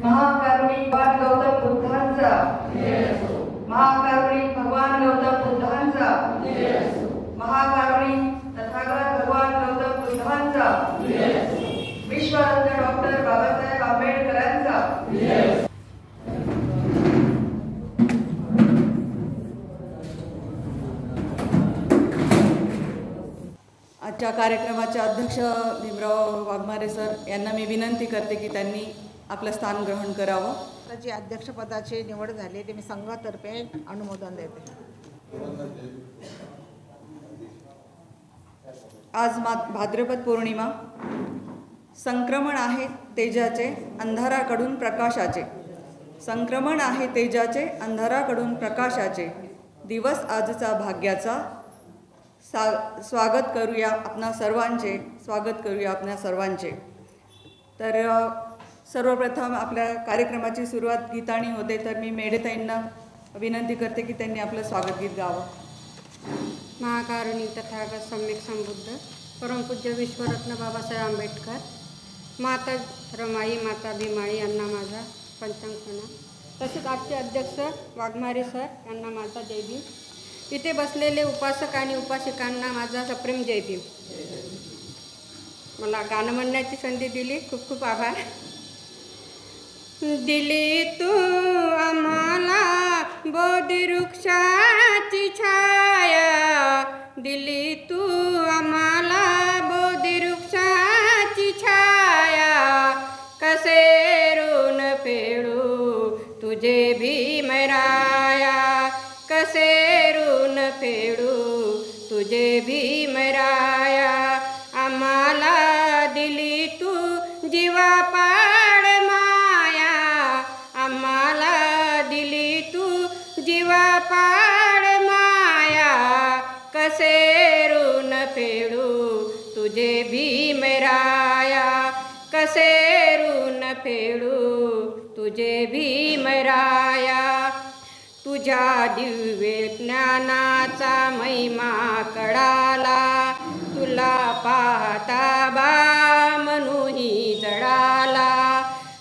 महाकारुणिक भगवान गौतम बुद्धांचा, महाकारुणिक भगवान गौतम बुद्धांचा, महाकारुणिक तथागत भगवान गौतम बुद्धांचा, विश्वरत्न डॉक्टर बाबासाहेब आंबेडकरांचा। आजच्या कार्यक्रमाचे अध्यक्ष भीमराव वाघमारे सर यांना मी विनंती करते की त्यांनी आपलं स्थान ग्रहण करावं। जी अध्यक्षपदाची निवड झाली ते मी संघातर्फे अनुमोदन देते। आज भाद्रपद पौर्णिमा, संक्रमण आहे तेजाचे अंधाराकडून प्रकाशाचे, संक्रमण आहे तेजाचे अंधाराकडून प्रकाशाचे, दिवस आजचा भाग्याचा, स्वागत करूया आपणा सर्वांचे, स्वागत करूया आपणा सर्वांचे। तर सर्वप्रथम आपल्या कार्यक्रमाची सुरुवात गीतानी होते, तर मी मेडेताईंना विनंती करते की त्यांनी आपलं स्वागत गीत गावं। महाकारुणिक तथागत सम्यक संबुद्ध परमपूज्य विश्वरत्न बाबासाहेब आंबेडकर, माता रमाई, माता भीमाई यांना माझा पंचांग प्रणाम। तसेच आजचे अध्यक्ष वाघमारे सर यांना माझा जय भीम। इथे बसलेले उपासक आणि उपासिकांना माझा सप्रेम जय भीम। मला गाणं म्हणण्याची संधी दिली, खूप खूप आभार। दिली तू आम्हाला बोधिवृक्षाची छाया, दिली तू आम्हाला बोधिवृक्षाची छाया, कसे ऋण फेडू तुझे भीमराया, कसे ऋण फेडू तुझे भीमराया। आम्हाला दिली तू जीवापाड माया, आम्हाला दिली तू जीवापाड माया, कसे ऋण फेडू तुझे भीमराया, कसे ऋण फेडू तुझे भीमराया। तुझ्या दिव्य ज्ञानाचा महिमा कळाला, तुला पाहता बा मनूही जळाला,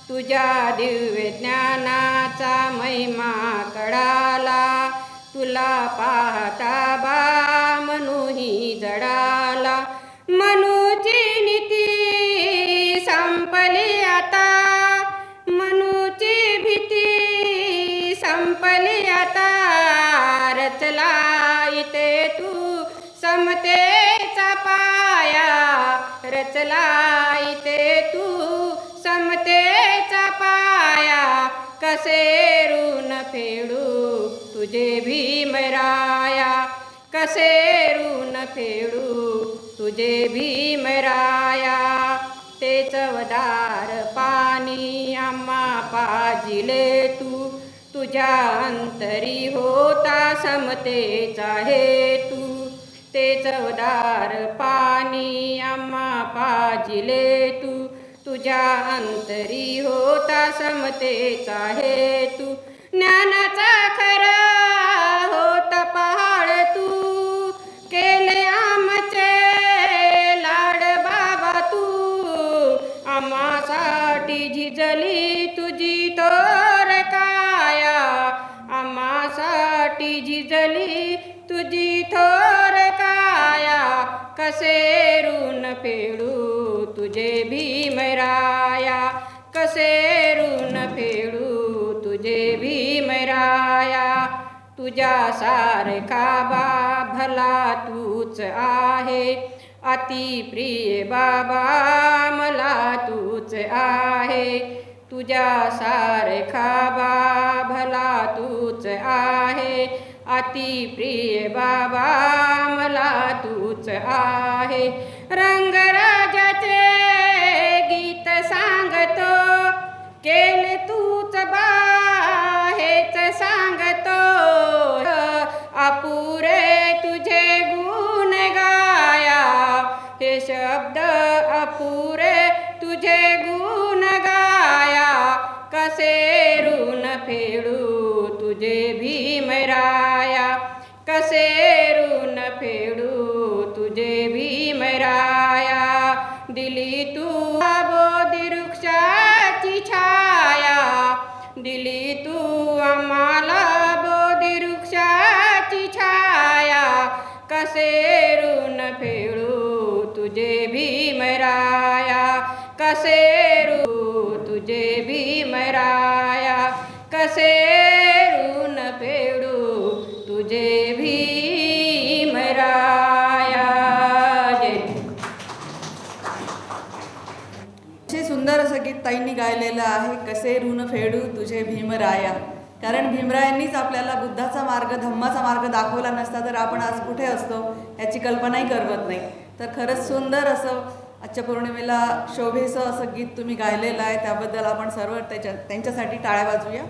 तुझ्या दिव्य ज्ञानाचा महिमा कळाला, तुला पाहता बा मनूही जळाला। मनूची नीती संपली आता, मनूची भीती संपली आता, रचला इथे तू समतेचा पाया, रचला इथे तू समतेचा पाया, कसे ऋण फेडू तुझे भीमराया, कसे ऋण फेडू तुझे भीमराया। ते चवदार पाणी आम्हा पाजिले तू, तुझ्या अंतरी होता समतेचा हेतू, ते चवदार पाणी आम्हा पाजिले तू, तुझ्या अंतरी होता समतेचा हेतू। ज्ञानाचा खरा होता पहाड तू, केले आमचे लाड बाबा तू, आम्हासाठी झिजली तुझी तोर काया, आम्हासाठी झिजली तुझी थोर काया, कसे ऋण फेडू तुझे भीमराया, कसे ऋण फेडू तुझे भीमराया। तुझ्या सारखा बा भला तूच आहे, अति प्रिय बाबा मला तूच आहे, तुझ्या सारखा बा भला तूच आहे, अति प्रिय बाबा मला तूच आहे। रंगराजाचे गीत सांगतो, केले तूच बा हेच सांगतो, अपुरे तुझे गुण गाया, हे शब्द अपुरे तुझे गुण गाया, कसे ऋण फेडू तुझे भीमराया, कसे ऋण फेडू तुझे भीमराया। दिली तू बोधिवृक्षाची छाया, मला बोधिवृक्षाची छाया, कसे ऋण फेडू तुझे भीमराया, कसे ऋण तुझे भीमराया, कसे ऋण फेडू तुझे भीमराया. जय. अतिशय सुंदर असं गीत ताईंनी गायलेलं आहे, कसे ऋण फेडू तुझे भीमराया. कारण भीमरायांनीच आपल्याला बुद्धाचा मार्ग, धम्माचा मार्ग दाखवला नसता तर आपण आज कुठे असतो याची कल्पनाही करवत नाही. तर खरंच सुंदर असं आजच्या पौर्णिमेला शोभेचं असं गीत तुम्ही गायलेलं आहे, त्याबद्दल आपण सर्व त्यांच्यासाठी टाळ्या वाजवूया.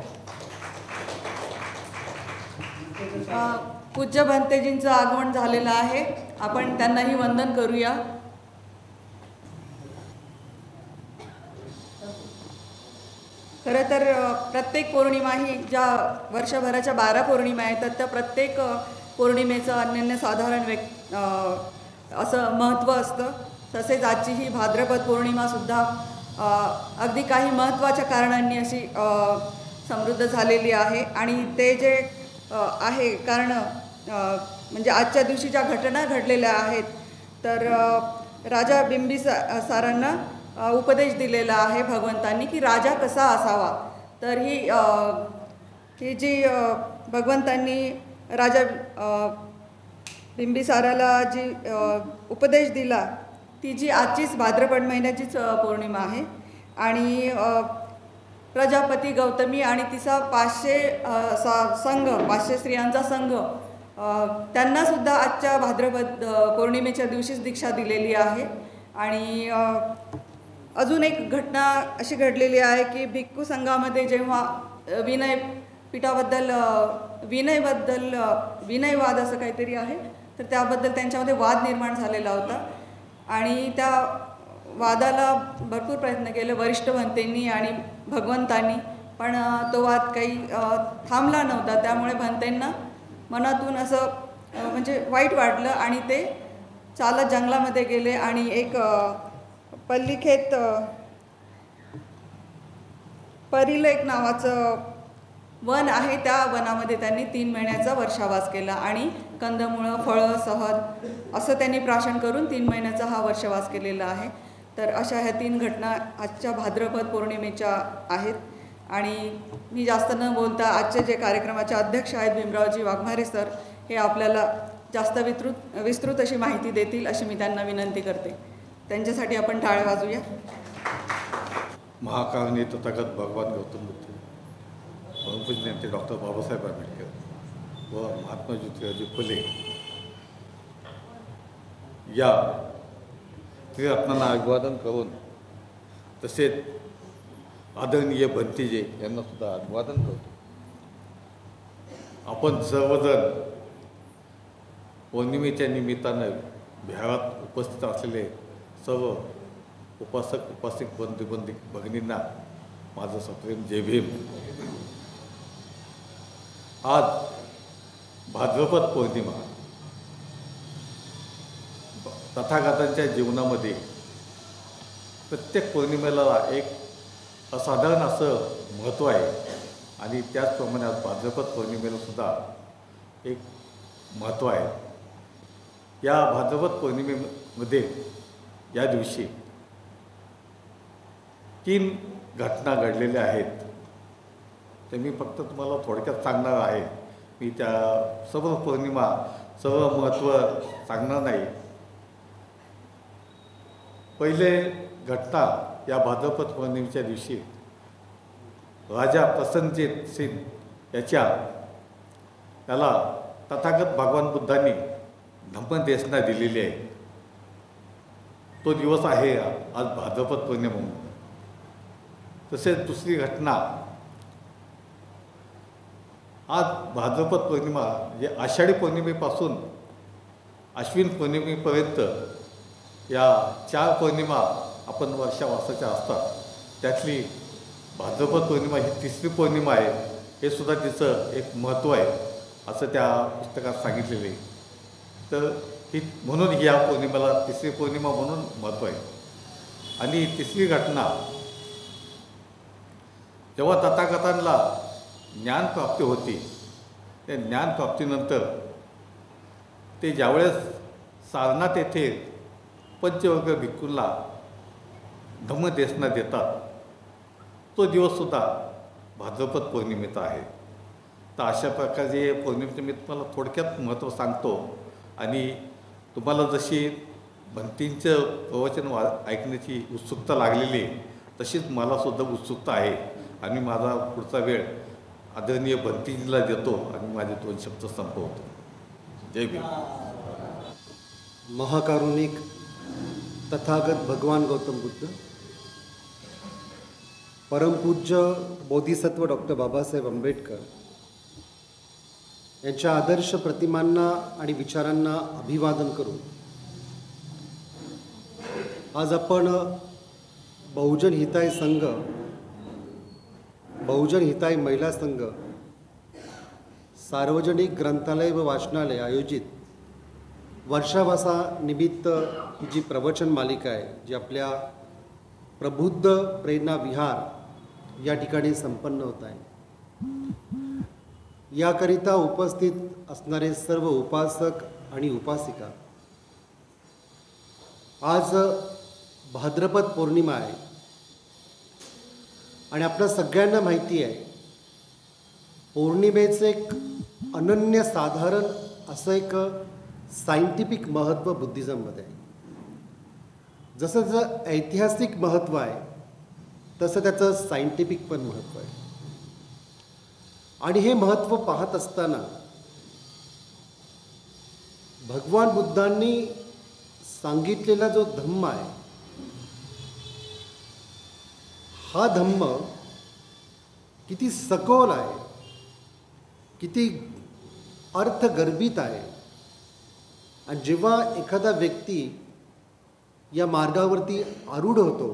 पूज्य भंतेजींचं आगमन झालेलं आहे, आपण त्यांनाही वंदन करूया. खरं तर प्रत्येक पौर्णिमा ही ज्या वर्षभराच्या 12 पौर्णिमा आहेत तर त्या प्रत्येक पौर्णिमेचं अनन्यसाधारण असं महत्त्व असतं. तसेच आजची ही भाद्रपद पौर्णिमासुद्धा अगदी काही महत्त्वाच्या कारणांनी अशी समृद्ध झालेली आहे. आणि ते जे आहे कारण म्हणजे आजच्या दिवशी ज्या घटना घडलेल्या आहेत तर राजा बिंबिसारांना उपदेश दिलेला आहे भगवंतांनी की राजा कसा असावा. तर ही जी भगवंतांनी राजा बिंबिसाराला जी उपदेश दिला ती जी आजचीच भाद्रपद महिन्याचीच पौर्णिमा आहे. आणि प्रजापती गौतमी आणि तिचा 500 स्त्रियांचा संघ त्यांनासुद्धा आजच्या भाद्रपद पौर्णिमेच्या दिवशीच दीक्षा दिलेली आहे. आणि अजून एक घटना अशी घडलेली आहे की भिक्खू संघामध्ये जेव्हा विनयवाद असं काहीतरी आहे तर त्याबद्दल त्यांच्यामध्ये वाद निर्माण झालेला होता. आणि त्या वादाला भरपूर प्रयत्न केले वरिष्ठ भंतेंनी आणि भगवंतांनी, पण तो वाद काही थांबला नव्हता. त्यामुळे भंतेंना मनातून असं म्हणजे वाईट वाटलं आणि ते चालत जंगलामध्ये गेले आणि एक पल्लिखेत परिलेख नावाचं वन आहे, त्या वनामध्ये त्यांनी 3 महिन्याचा वर्षावास केला आणि कंदमुळं, फळं, सहद असं त्यांनी प्राशन करून 3 महिन्याचा हा वर्षावास केलेला आहे. तर अशा ह्या 3 घटना आजच्या भाद्रपद पौर्णिमेच्या आहेत. आणि मी जास्त न बोलता आजचे जे कार्यक्रमाचे अध्यक्ष आहेत भीमरावजी वाघमारे सर हे आपल्याला जास्त विस्तृत अशी माहिती देतील अशी मी त्यांना विनंती करते. त्यांच्यासाठी आपण टाळ्या वाजूया. महाकारुण्य तथागत भगवान गौतम बुद्ध, परमपूज्य नेते डॉक्टर बाबासाहेब आंबेडकर व महात्मा ज्योतिरावजी फुले या त्रिरत्नांना अभिवादन करून तसेच आदरणीय भंतेजी यांना सुद्धा अभिवादन करतो. आपण सर्वजण पौर्णिमेच्या निमित्तानं बिहारात उपस्थित असलेले सर्व उपासक उपासिक बंधू भगिनींना माझं सप्रेम जय भीम. आज भाद्रपद पौर्णिमा तथागतांच्या जीवनामध्ये प्रत्येक पौर्णिमेला एक असाधारण असं महत्त्व आहे. आणि त्याचप्रमाणे आज भाद्रपद पौर्णिमेला सुद्धा एक महत्त्व आहे. या भाद्रपद पौर्णिमेमध्ये या दिवशी 3 घटना घडलेल्या आहेत. ते मी फक्त तुम्हाला थोडक्यात सांगणार आहे. मी त्या सर्व पौर्णिमा सर्व महत्त्व सांगणार नाही. पहिले घटना या भाद्रपद पौर्णिमेच्या दिवशी राजा प्रसन्नजीत सिंग त्याला तथागत भगवान बुद्धांनी धम्मदेशना दिलेली आहे. तो दिवस आहे आज भाद्रपद पौर्णिमा म्हणून. तसेच दुसरी घटना आज भाद्रपद पौर्णिमा म्हणजे आषाढी पौर्णिमेपासून आश्विन पौर्णिमेपर्यंत या 4 पौर्णिमा आपण वर्षावासाच्या असतात. त्यातली भाद्रपद पौर्णिमा ही 3री पौर्णिमा आहे. हे सुद्धा तिचं एक महत्त्व आहे असं त्या पुस्तकात सांगितलेले. तर म्हणून या पौर्णिमेला 3री पौर्णिमा म्हणून महत्त्व आहे. आणि 3री घटना जेव्हा तथागतांना ज्ञानप्राप्ती होती. त्या ज्ञानप्राप्तीनंतर ते ज्यावेळेस सारनाथ येथे पंचवर्ग भिक्खूंना धम्मदेशना देतात, तो दिवससुद्धा भाद्रपद पौर्णिमेचा आहे. तर अशा प्रकारचे पौर्णिमेचे मी तुम्हाला थोडक्यात महत्त्व सांगतो. आणि तुम्हाला जशी भंतींचं प्रवचन ऐकण्याची उत्सुकता लागलेली आहे, तशीच मलासुद्धा उत्सुकता आहे. आणि माझा पुढचा वेळ आदरणीय भंतीजीला देतो आणि माझे 2 शब्द संपवतो. जय भीम. महाकारुणिक तथागत भगवान गौतम बुद्ध, परमपूज्य बोधिसत्व डॉक्टर बाबासाहेब आंबेडकर यांच्या आदर्श प्रतिमांना आणि विचारांना अभिवादन करून आज आपण बहुजन हिताय संघ, बहुजन हिताय महिला संघ, सार्वजनिक ग्रंथालय व वाचनालय आयोजित वर्षावासानिमित्त ही जी प्रवचन मालिका आहे, जी आपल्या प्रबुद्ध प्रेरणा विहार या ठिकाणी संपन्न होत आहे. याकरिता उपस्थित असणारे सर्व उपासक आणि उपासिका, आज भाद्रपद पौर्णिमा आहे आणि आपल्या सगळ्यांना माहिती आहे पौर्णिमेचं एक अनन्यसाधारण असं एक सायंटिफिक महत्त्व बुद्धिझममध्ये आहे. जसं जसं ऐतिहासिक महत्त्व आहे तसं त्याचं सायंटिफिक पण महत्त्व आहे. आणि हे महत्त्व पाहत असताना भगवान बुद्धांनी सांगितलेला जो धम्म आहे, हा धम्म किती सखोल आहे, किती अर्थगर्भित आहे. आणि जेव्हा एखादा व्यक्ती या मार्गावरती आरूढ होतो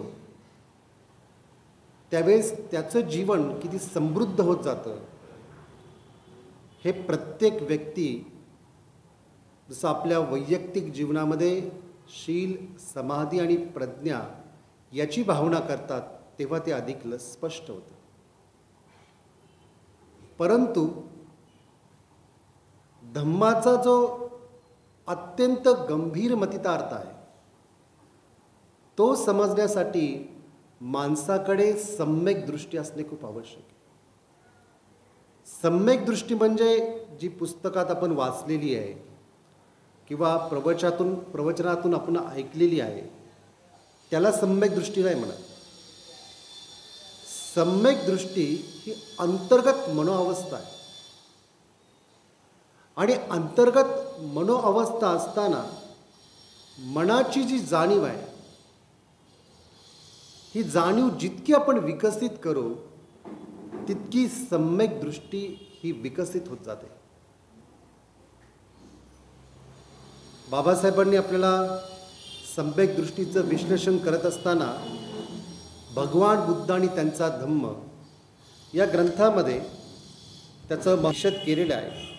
त्यावेळेस त्याचं जीवन किती समृद्ध होत जातं, हे प्रत्येक व्यक्ती जसं आपल्या वैयक्तिक जीवनामध्ये शील, समाधी आणि प्रज्ञा याची भावना करतात, तेव्हा ते अधिक स्पष्ट होतं. परंतु धम्माचा जो अत्यंत गंभीर मतितार्थ आहे, तो समजण्यासाठी माणसाकडे सम्यक दृष्टी असणे खूप आवश्यक आहे. सम्यक दृष्टी म्हणजे जी पुस्तकात आपण वाचलेली आहे किंवा प्रवचनातून आपण ऐकलेली आहे, त्याला सम्यक दृष्टी नाही म्हणत. सम्यक दृष्टी ही अंतर्गत मनोअवस्था आहे. आणि अंतर्गत मनोअवस्था असताना मनाची जी जाणीव आहे, ही जाणीव जितकी आपण विकसित करू तितकी सम्यक दृष्टी ही विकसित होत जाते. बाबासाहेबांनी आपल्याला सम्यक दृष्टीचं विश्लेषण करत असताना भगवान बुद्ध आणि त्यांचा धम्म या ग्रंथामध्ये त्याचं मक्षद केलेलं आहे.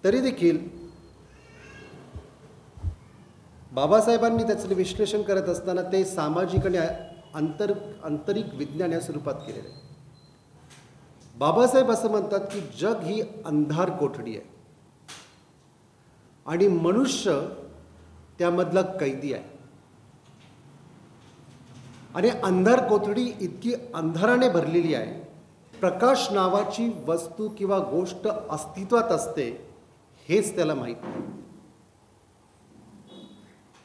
तरी देखील बाबासाहेबांनी त्याचं विश्लेषण करत असताना ते सामाजिक आणि आंतरिक विज्ञान या स्वरूपात केलेलं आहे. बाबासाहेब असं म्हणतात की जग ही अंधार कोठडी आहे आणि मनुष्य त्यामधला कैदी आहे. आणि अंधार कोठडी इतकी अंधाराने भरलेली आहे, प्रकाश नावाची वस्तू किंवा गोष्ट अस्तित्वात असते हेच त्याला माहीत नाही.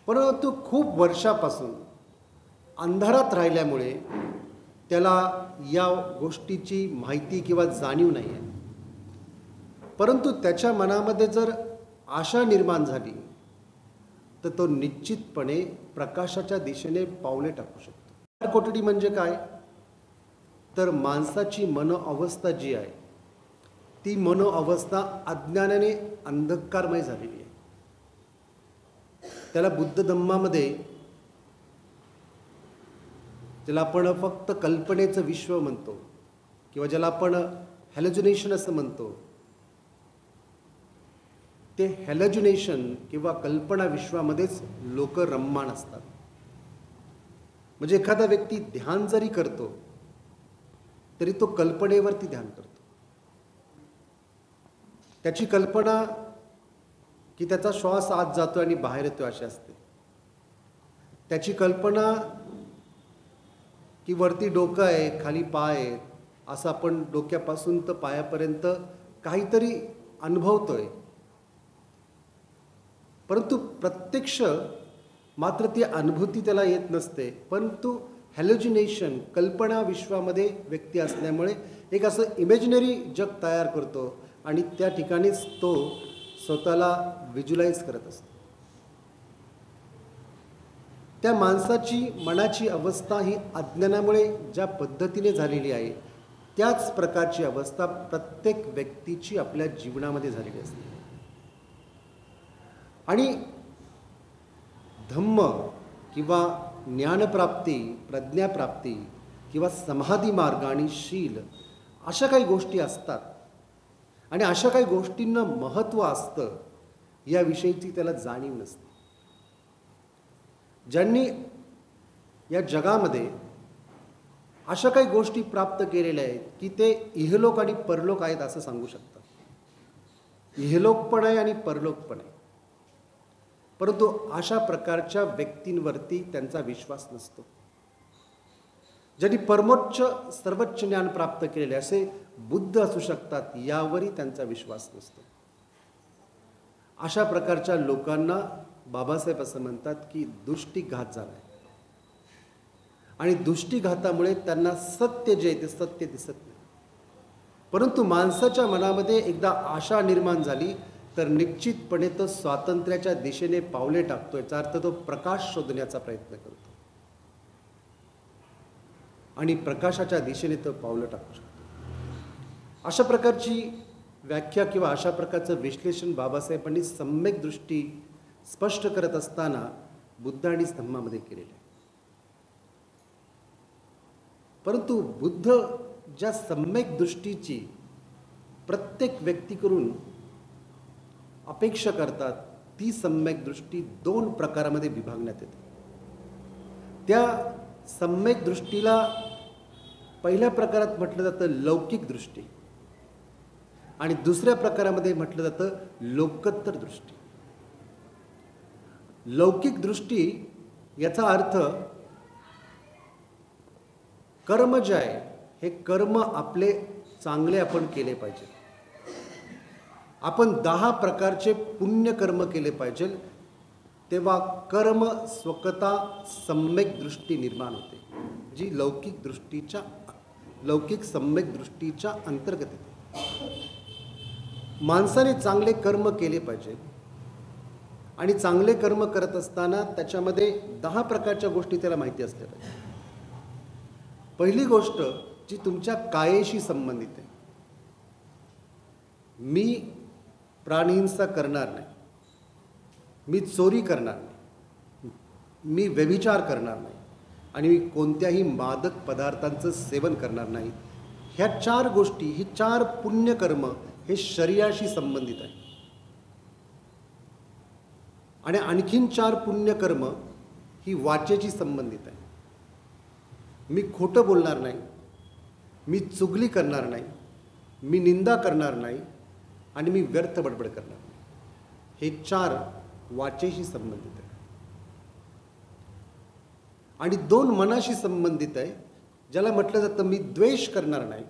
परंतु खूप वर्षापासून अंधारात राहिल्यामुळे त्याला या गोष्टीची माहिती किंवा जाणीव नाही आहे. परंतु त्याच्या मनामध्ये जर आशा निर्माण झाली तर तो निश्चितपणे प्रकाशाच्या दिशेने पावले टाकू शकतो. अंधार कोठडी म्हणजे काय, तर माणसाची मनोअवस्था जी आहे ती मनोअवस्था अज्ञानाने अंधकारमय झालेली आहे. त्याला बुद्ध धम्मामध्ये ज्याला आपण फक्त कल्पनेचं विश्व म्हणतो किंवा ज्याला आपण हॅल्युसिनेशन असं म्हणतो, ते हॅल्युसिनेशन किंवा कल्पना विश्वामध्येच लोक रममाण असतात. म्हणजे एखादा व्यक्ती ध्यान जरी करतो तरी तो कल्पनेवरती ध्यान करतो. त्याची कल्पना की त्याचा श्वास आत जातो आणि बाहेर येतो अशी असते. त्याची कल्पना की वरती डोकं आहे, खाली पाय आहेत, असं आपण डोक्यापासून तर पायापर्यंत काहीतरी अनुभवतोय. परंतु प्रत्यक्ष मात्र ती अनुभूती त्याला येत नसते. परंतु हॅल्युजिनेशन, कल्पना विश्वामध्ये व्यक्ती असल्यामुळे एक असं इमॅजिनरी जग तयार करतो आणि त्या ठिकाणीच तो स्वतःला व्हिज्युलाइज करत असतो. त्या माणसाची मनाची अवस्था ही अज्ञानामुळे ज्या पद्धतीने झालेली आहे त्याच प्रकारची अवस्था प्रत्येक व्यक्तीची आपल्या जीवनामध्ये झालेली असते. आणि धम्म किंवा ज्ञानप्राप्ती, प्रज्ञाप्राप्ती किंवा समाधी मार्ग आणि शील अशा काही गोष्टी असतात आणि अशा काही गोष्टींना महत्त्व असतं याविषयीची त्याला जाणीव नसते. ज्यांनी या जगामध्ये अशा काही गोष्टी प्राप्त केलेल्या आहेत की ते इहलोक आणि परलोक आहेत असं सांगू शकतात. इहलोक पण आहे आणि परलोक पण आहे. परंतु अशा प्रकारच्या व्यक्तींवरती त्यांचा विश्वास नसतो. ज्यांनी परमोच्च सर्वोच्च ज्ञान प्राप्त केलेले असे बुद्ध असू शकतात, यावरही त्यांचा विश्वास नसतो. अशा प्रकारच्या लोकांना बाबासाहेब असं म्हणतात की दृष्टीघात झाला आहे आणि दृष्टीघातामुळे त्यांना सत्य जे आहे ते सत्य दिसत नाही. परंतु माणसाच्या मनामध्ये एकदा आशा निर्माण झाली तर निश्चितपणे तो स्वातंत्र्याच्या दिशेने पावले टाकतो. याचा अर्थ तो प्रकाश शोधण्याचा प्रयत्न करतो आणि प्रकाशाच्या दिशेने तो पावलं टाकू शकतो. अशा प्रकारची व्याख्या किंवा अशा प्रकारचं विश्लेषण बाबासाहेबांनी सम्यक दृष्टी स्पष्ट करत असताना बुद्ध आणि धम्मामध्ये केलेले आहे. परंतु बुद्ध ज्या सम्यक दृष्टीची प्रत्येक व्यक्तीकडून अपेक्षा करतात ती सम्यक दृष्टी 2 प्रकारामध्ये विभागण्यात येते. त्या सम्यक दृष्टीला पहिल्या प्रकारात म्हटलं जातं लौकिक दृष्टी आणि दुसऱ्या प्रकारामध्ये म्हटलं जातं लोकोत्तर दृष्टी. लौकिक दृष्टी याचा अर्थ कर्म जे आहे हे कर्म आपले चांगले आपण केले पाहिजे. आपण 10 प्रकारचे पुण्यकर्म केले पाहिजे, तेव्हा कर्म स्वतः सम्यक दृष्टी निर्माण होते, जी लौकिक सम्यक दृष्टीच्या अंतर्गत येते. माणसाने चांगले कर्म केले पाहिजे आणि चांगले कर्म करत असताना त्याच्यामध्ये 10 प्रकारच्या गोष्टी त्याला माहिती असल्या पाहिजे. पहिली गोष्ट जी तुमच्या कायेशी संबंधित आहे, मी प्राणिहिंसा करणार नाही, मी चोरी करणार नाही, मी व्यभिचार करणार नाही आणि मी कोणत्याही मादक पदार्थांचं सेवन करणार नाही. ह्या 4 गोष्टी, ही 4 पुण्यकर्म हे शरीराशी संबंधित आहे. आणि आणखीन 4 पुण्यकर्म ही वाचेची संबंधित आहे. मी खोटं बोलणार नाही, मी चुगली करणार नाही, मी निंदा करणार नाही आणि मी व्यर्थ बडबड करणार नाही. हे 4 वाचेशी संबंधित आहे. आणि 2 मनाशी संबंधित आहे, ज्याला म्हटलं जातं मी द्वेष करणार नाही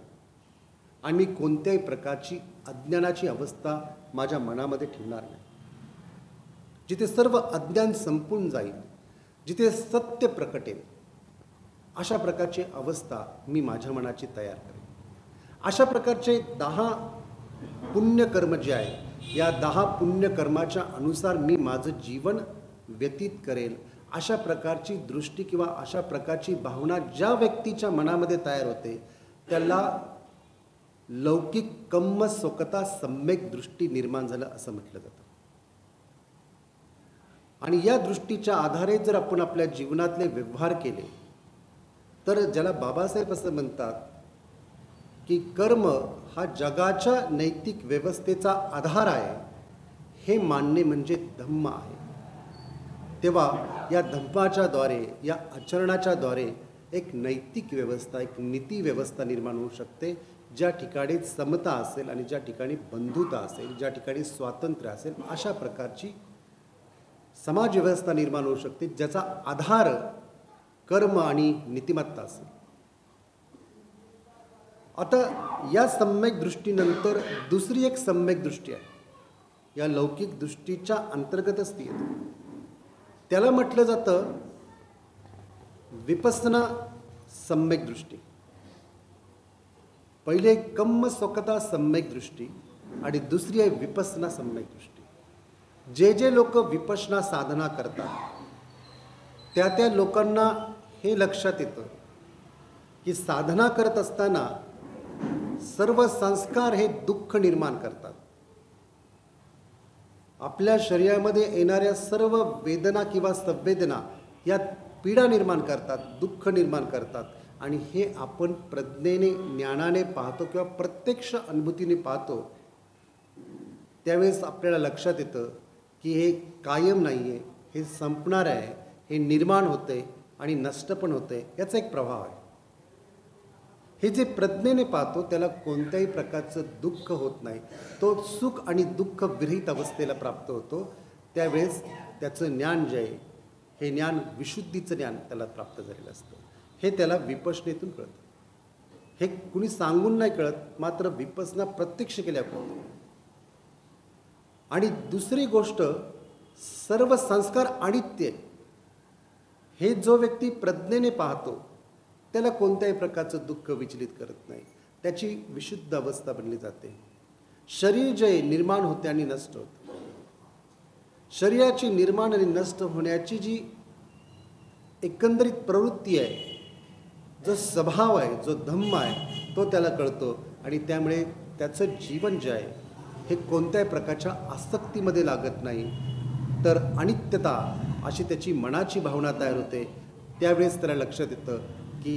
आणि मी कोणत्याही प्रकारची अज्ञानाची अवस्था माझ्या मनामध्ये ठेवणार नाही. जिथे सर्व अज्ञान संपून जाईल, जिथे सत्य प्रकटेल, अशा प्रकारची अवस्था मी माझ्या मनाची तयार करेन. अशा प्रकारचे 10 पुण्यकर्म जे आहे, या 10 पुण्यकर्माच्या अनुसार मी माझं जीवन व्यतीत करेल. अशा प्रकारची दृष्टी किंवा अशा प्रकारची भावना ज्या व्यक्तीच्या मनामध्ये तयार होते त्याला लौकिक कम्म स्वतः सम्यक दृष्टी निर्माण झालं असं म्हटलं जातं. आणि या दृष्टीच्या आधारे जर आपण आपल्या जीवनातले व्यवहार केले तर ज्याला बाबासाहेब असं म्हणतात की कर्म हा जगाच्या नैतिक व्यवस्थेचा आधार आहे, हे मानणे म्हणजे धम्म आहे. तेव्हा या धम्माच्या द्वारे, या आचरणाच्या द्वारे एक नैतिक व्यवस्था, एक नीती व्यवस्था निर्माण होऊ शकते, ज्या ठिकाणी समता असेल आणि ज्या ठिकाणी बंधुता असेल, ज्या ठिकाणी स्वातंत्र्य असेल, अशा प्रकारची समाज व्यवस्था निर्माण होऊ शकते, ज्याचा आधार कर्म आणि नीतिमत्ता असेल. आता या सम्यक दृष्टीनंतर दुसरी एक सम्यक दृष्टी आहे, या लौकिक दृष्टीच्या अंतर्गतच ती येते. त्याला म्हटलं जातं विपස්සना सम्यक दृष्टी. पहिले कम्म स्वकता सम्यक दृष्टी आणि दुसरी आहे विपස්සना सम्यक दृष्टी. जे लोक विपश्यना साधना करतात त्या लोकांना हे लक्षात येतं की साधना करत असताना सर्व संस्कार हे दुःख निर्माण करतात. आपल्या शरीरामध्ये येणाऱ्या सर्व वेदना किंवा संवेदना या पीडा निर्माण करतात, दुःख निर्माण करतात. आणि हे आपण प्रज्ञेने, ज्ञानाने पाहतो किंवा प्रत्यक्ष अनुभूतीने पाहतो. त्यावेळेस आपल्याला लक्षात येतं की हे कायम नाही आहे, हे संपणार आहे, हे निर्माण होते आणि नष्ट पण होते, याचा एक प्रभाव आहे. हे जे प्रज्ञेने पाहतो त्याला कोणत्याही प्रकारचं दुःख होत नाही. तो सुख आणि दुःख विरहित अवस्थेला प्राप्त होतो. त्यावेळेस त्याचं ज्ञान जे आहे, हे ज्ञान विशुद्धीचं ज्ञान त्याला प्राप्त झालेलं असतं. हे त्याला विपश्यनेतून कळतं. हे कुणी सांगून नाही कळत, मात्र विपස්සना प्रत्यक्ष केल्या कळतं. आणि दुसरी गोष्ट, सर्व संस्कार अनित्य. हे जो व्यक्ती प्रज्ञेने पाहतो त्याला कोणत्याही प्रकारचं दुःख विचलित करत नाही, त्याची विशुद्ध अवस्था बनली जाते. शरीर जे निर्माण होते आणि नष्ट होते, शरीराची निर्माण आणि नष्ट होण्याची जी एकंदरीत प्रवृत्ती आहे, जो स्वभाव आहे, जो धम्म आहे, तो त्याला कळतो. आणि त्यामुळे त्याचं जीवन जे आहे हे कोणत्याही प्रकारच्या आसक्तीमध्ये लागत नाही, तर अनित्यता अशी त्याची मनाची भावना तयार होते. त्यावेळेस त्याला लक्षात येतं की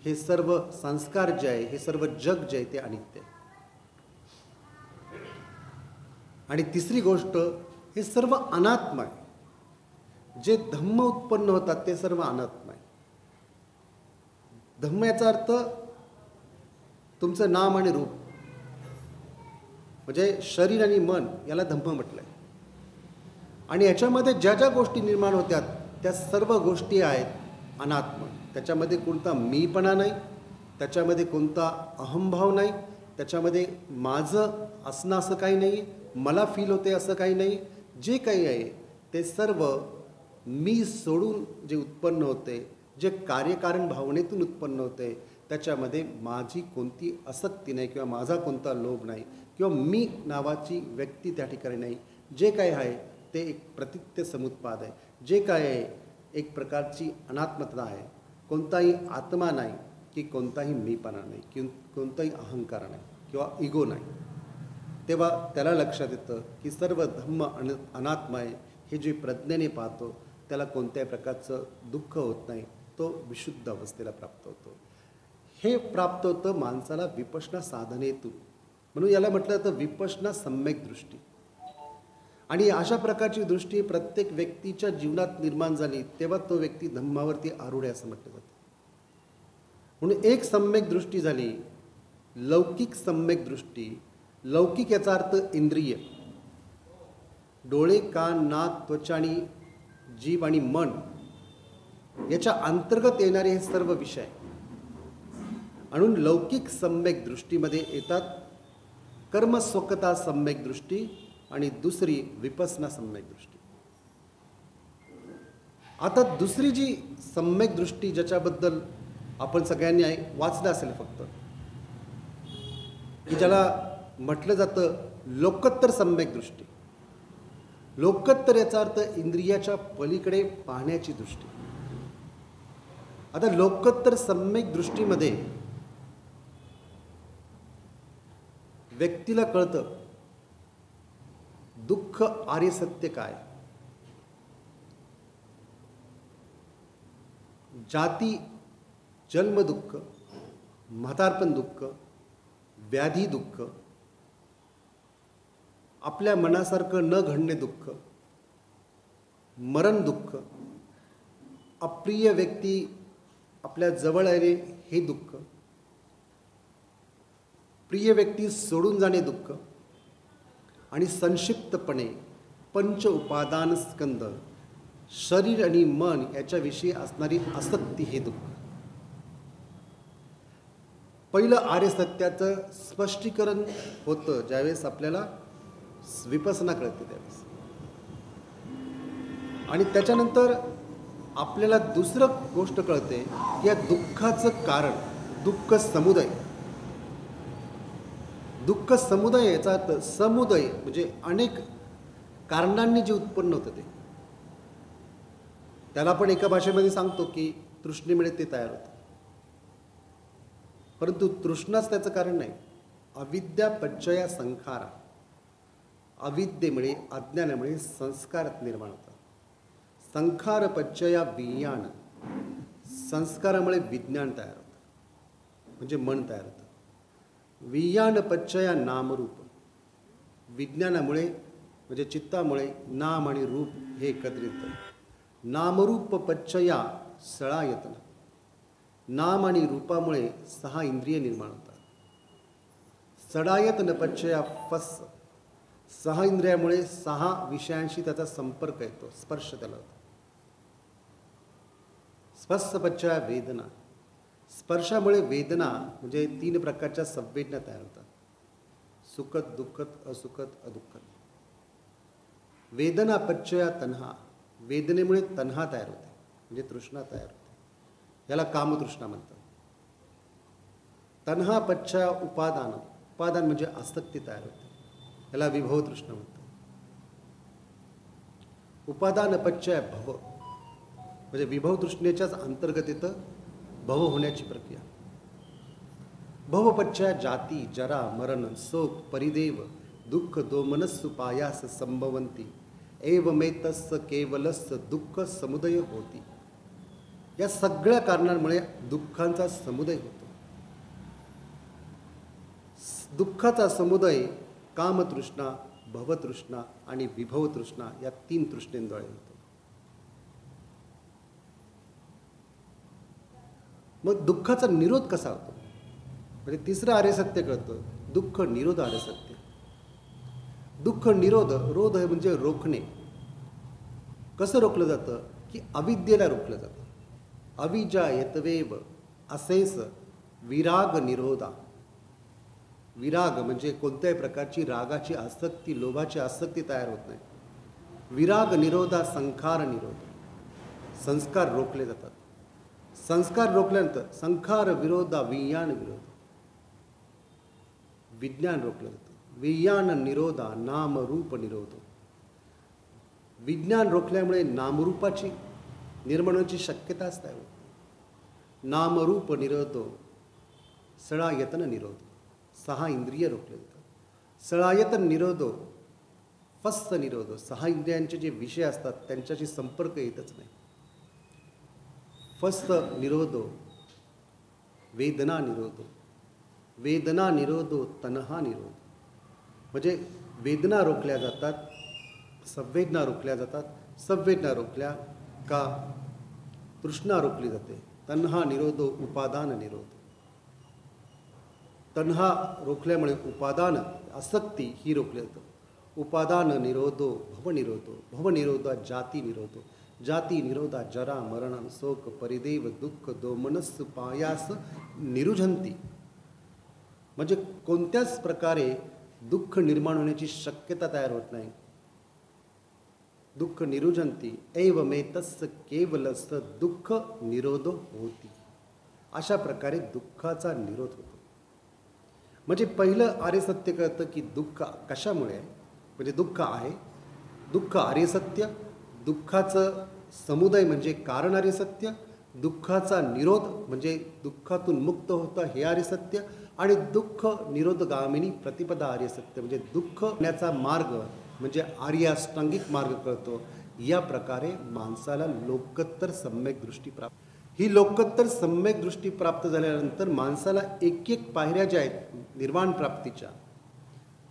हे सर्व संस्कार जे आहे, हे सर्व जग जे आहे ते अनित्य आहे. आणि तिसरी गोष्ट, हे सर्व अनात्म आहे. जे धम्म उत्पन्न होतात ते सर्व अनात्म आहे. धम्म याचा अर्थ तुमचं नाम आणि रूप, म्हणजे शरीर आणि मन, याला धम्म म्हटलंय. आणि याच्यामध्ये ज्या ज्या गोष्टी निर्माण होत्यात त्या सर्व गोष्टी आहेत अनात्म. त्याच्यामध्ये कोणता मीपणा नाही, त्याच्यामध्ये कोणता अहंभाव नाही, त्याच्यामध्ये माझं असणं असं काही नाही, मला फील होते असं काही नाही. जे काही आहे ते सर्व मी सोडून जे उत्पन्न होते, जे कार्यकारण भावनेतून उत्पन्न होते, त्याच्यामध्ये माझी कोणती आसक्ती नाही किंवा माझा कोणता लोभ नाही किंवा मी नावाची व्यक्ती त्या ठिकाणी नाही. जे काय आहे ते एक प्रतित्य समुत्पाद आहे. जे काय आहे एक प्रकारची अनात्मता आहे. कोणताही आत्मा नाही की कोणताही मीपणा नाही की कोणताही अहंकार नाही किंवा इगो नाही. तेव्हा त्याला लक्षात येतं की सर्व धम्म अनात्मा आहे. हे जे प्रज्ञेने पाहतो त्याला कोणत्याही प्रकारचं दुःख होत नाही, तो विशुद्ध अवस्थेला प्राप्त होतो. हे प्राप्त होतं माणसाला विपश्यना साधनेतून. म्हणून याला म्हटलं जातं विपश्यना सम्यक दृष्टी. आणि अशा प्रकारची दृष्टी प्रत्येक व्यक्तीच्या जीवनात निर्माण झाली तेव्हा तो व्यक्ती धम्मावरती आरूढ आहे असं म्हटलं जातं. म्हणून एक सम्यक दृष्टी झाली लौकिक सम्यक दृष्टी. लौकिक याचा अर्थ इंद्रिय, डोळे, कान, नाक, त्वचा आणि जीभ आणि मन याच्या अंतर्गत येणारे हे सर्व विषय. म्हणून लौकिक सम्यक दृष्टीमध्ये येतात कर्मस्वकता सम्यक दृष्टी आणि दुसरी विपස්සना सम्यक दृष्टी. आता दुसरी जी सम्यक दृष्टी ज्याच्याबद्दल आपण सगळ्यांनी वाचलं असेल फक्त, की ज्याला म्हटलं जातं लोकोत्तर सम्यक दृष्टी. लोकोत्तर याचा अर्थ इंद्रियाच्या पलीकडे पाहण्याची दृष्टी. आता लोकोत्तर सम्यक दृष्टीमध्ये व्यक्तीला कळतं दुःख आर्य सत्य काय. जाती जन्म दुःख, म्हातारपण दुःख, व्याधी दुःख, आपल्या मनासारखं न घडणे दुःख, मरण दुःख, अप्रिय व्यक्ती आपल्या जवळ आले हे दुःख, प्रिय व्यक्ती सोडून जाणे दुःख, आणि संक्षिप्तपणे पंच उपादान स्कंद शरीर आणि मन याच्याविषयी असणारी आसक्ती हे दुःख. पहिलं आर्य सत्याचं स्पष्टीकरण होतं ज्यावेळेस आपल्याला विपसना कळते त्यावेळेस, आणि त्याच्यानंतर आपल्याला दुसरं गोष्ट कळते की या दुःखाचं कारण दुःख समुदय. दुःख समुदय याचा अर्थ समुदय म्हणजे अनेक कारणांनी जे उत्पन्न होतं ते, त्याला आपण एका भाषेमध्ये सांगतो की तृष्णेमुळे ते तयार होतं. परंतु तृष्णाच त्याचं कारण नाही. अविद्या पच्चया संखारा, अविद्येमुळे अज्ञानामुळे संस्कार निर्माण होतात. संखार पच्चया विज्ञान, संस्कारामुळे विज्ञान तयार होतं म्हणजे मन तयार होतं. विज्ञान पच्चया नामरूप, विज्ञानामुळे म्हणजे चित्तामुळे नाम आणि रूप हे एकत्रित होतं. नामरूप पच्चया सळायतन, नाम आणि रूपामुळे 6 इंद्रिय निर्माण होतात. सडायतन पच्चया फस, 6 इंद्रियामुळे 6 विषयांशी त्याचा संपर्क येतो, स्पर्श त्याला होतो. स्पर्श पच्चया वेदना, स्पर्शामुळे वेदना म्हणजे 3 प्रकारच्या संवेदना तयार होतात, सुखद दुःखद असुखद अदुःखद. वेदना पच्चया तन्हा, वेदनेमुळे तन्हा तयार होते म्हणजे तृष्णा तयार होते, याला कामतृष्णा म्हणतात. तन्हा पच्चया उपादान, उपादान म्हणजे आसक्ती तयार होते, याला विभव तृष्णा म्हणतात. उपादान पच्चया भव, म्हणजे विभव तृष्णेच्याच अंतर्गत येतं भव होण्याची प्रक्रिया. भवपच्चया जाती जरा मरण शोक परिदेव दुःख दोमनस्सु पायास संभवंती एवमेतस्य केवलस्य दुःख समुदय होती. या सगळ्या कारणांमुळे दुःखांचा समुदय होतो. दुःखाचा समुदय कामतृष्णा, भवतृष्णा आणि विभवतृष्णा या 3 तृष्णेंद्वारे होतो. मग दुःखाचा निरोध कसा होतो? म्हणजे तिसरं आर्य सत्य कळतं, दुःख निरोध आर्य सत्य. दुःख निरोध, रोध म्हणजे रोखणे. कसं रोखलं जातं की अविद्येला रोखलं जातं. अविजा यतवेव असेस विराग निरोधा. विराग म्हणजे कोणत्याही प्रकारची रागाची आसक्ती, लोभाची आसक्ती तयार होत नाही. विराग निरोधा संखार निरोध, संस्कार रोखले जातात. संस्कार रोखल्यानंतर संखार विरोधा विज्ञान विरोध, विज्ञान रोखलं जातं. विज्ञान निरोधा नामरूप निरोध, विज्ञान रोखल्यामुळे नामरूपाची निर्माण होण्याची शक्यताच तयार होते. नामरूप निरोधो सळायतन निरोध, 6 इंद्रिय रोखले जातात. सळायतन निरोधो फस्त निरोधो, 6 इंद्रियांचे जे विषय असतात त्यांच्याशी संपर्क येतच नाही. फस्त निरोधो वेदना निरोधो, वेदना निरोधो तन्हा निरोध, म्हणजे वेदना रोखल्या जातात, संवेदना रोखल्या जातात. संवेदना रोखल्या का तृष्णा रोखली जाते. तन्हा निरोधो उपादान निरोध, तन्हा रोखल्यामुळे उपादान आसक्ती ही रोखली जातं. उपादान निरोधो भवनिरोधो, भवनिरोधा जाती निरोधो, जाती निरोधा जरा मरण शोक परिदेव दुःख दोमनस्सु पायास निरुझंती, म्हणजे कोणत्याच प्रकारे दुःख निर्माण होण्याची शक्यता तयार होत नाही. दुःख निरुझंती एवमेतस्य केवलस्य दुःख निरोध होती. अशा प्रकारे दुःखाचा निरोध होतो. म्हणजे पहिलं आर्य सत्य कळतं की दुःख कशामुळे आहे, म्हणजे दुःख आहे, दुःख आर्य सत्य. दुःखाचं समुदय म्हणजे कारण आर्य सत्य. दुःखाचा निरोध म्हणजे दुःखातून मुक्त होतं हे आर्य सत्य. आणि दुःख निरोधगामिनी प्रतिपदा आर्य सत्य, म्हणजे दुःख होण्याचा मार्ग म्हणजे आर्य अष्टांगिक मार्ग कळतो. या प्रकारे माणसाला लोकोत्तर सम्यक दृष्टी प्राप्त. ही लोकोत्तर सम्यक दृष्टी प्राप्त झाल्यानंतर माणसाला एक एक पायऱ्या ज्या आहेत निर्वाण प्राप्तीच्या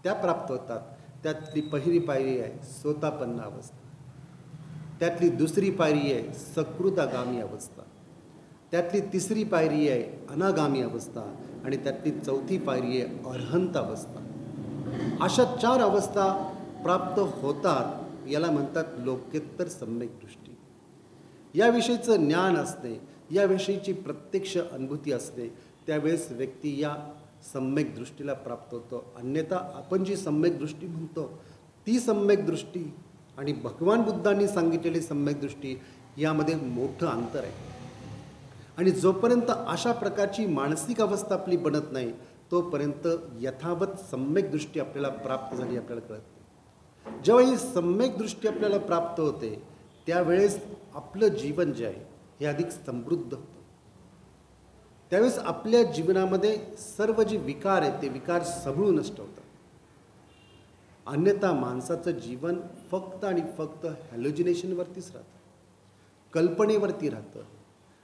त्या प्राप्त होतात. त्यातली पहिली पायरी आहे सोतापन्न अवस्था, त्यातली दुसरी पायरी आहे सकृदागामी अवस्था, त्यातली तिसरी पायरी आहे अनागामी अवस्था आणि त्यातली चौथी पायरी आहे अर्हंत अवस्था. अशा 4 अवस्था प्राप्त होतात याला म्हणतात लोकोत्तर सम्यक दृष्टी. याविषयीचं ज्ञान असणे, याविषयीची प्रत्यक्ष अनुभूती असणे, त्यावेळेस व्यक्ती या सम्यक दृष्टीला प्राप्त होतो. अन्यथा आपण जी सम्यक दृष्टी म्हणतो ती सम्यक दृष्टी आणि भगवान बुद्धांनी सांगितलेली सम्यक दृष्टी यामध्ये मोठं अंतर आहे. आणि जोपर्यंत अशा प्रकारची मानसिक अवस्था आपली बनत नाही तोपर्यंत यथावत सम्यक दृष्टी आपल्याला प्राप्त झाली आपल्याला कळत नाही. जेव्हा ही सम्यक दृष्टी आपल्याला प्राप्त होते त्यावेळेस आपलं जीवन जे आहे हे अधिक समृद्ध होतं. त्यावेळेस आपल्या जीवनामध्ये सर्व जे विकार आहेत ते विकार सगळं नष्ट होतात. अन्यथा माणसाचं जीवन फक्त आणि फक्त हॅलोजिनेशनवरतीच राहतं, कल्पनेवरती राहतं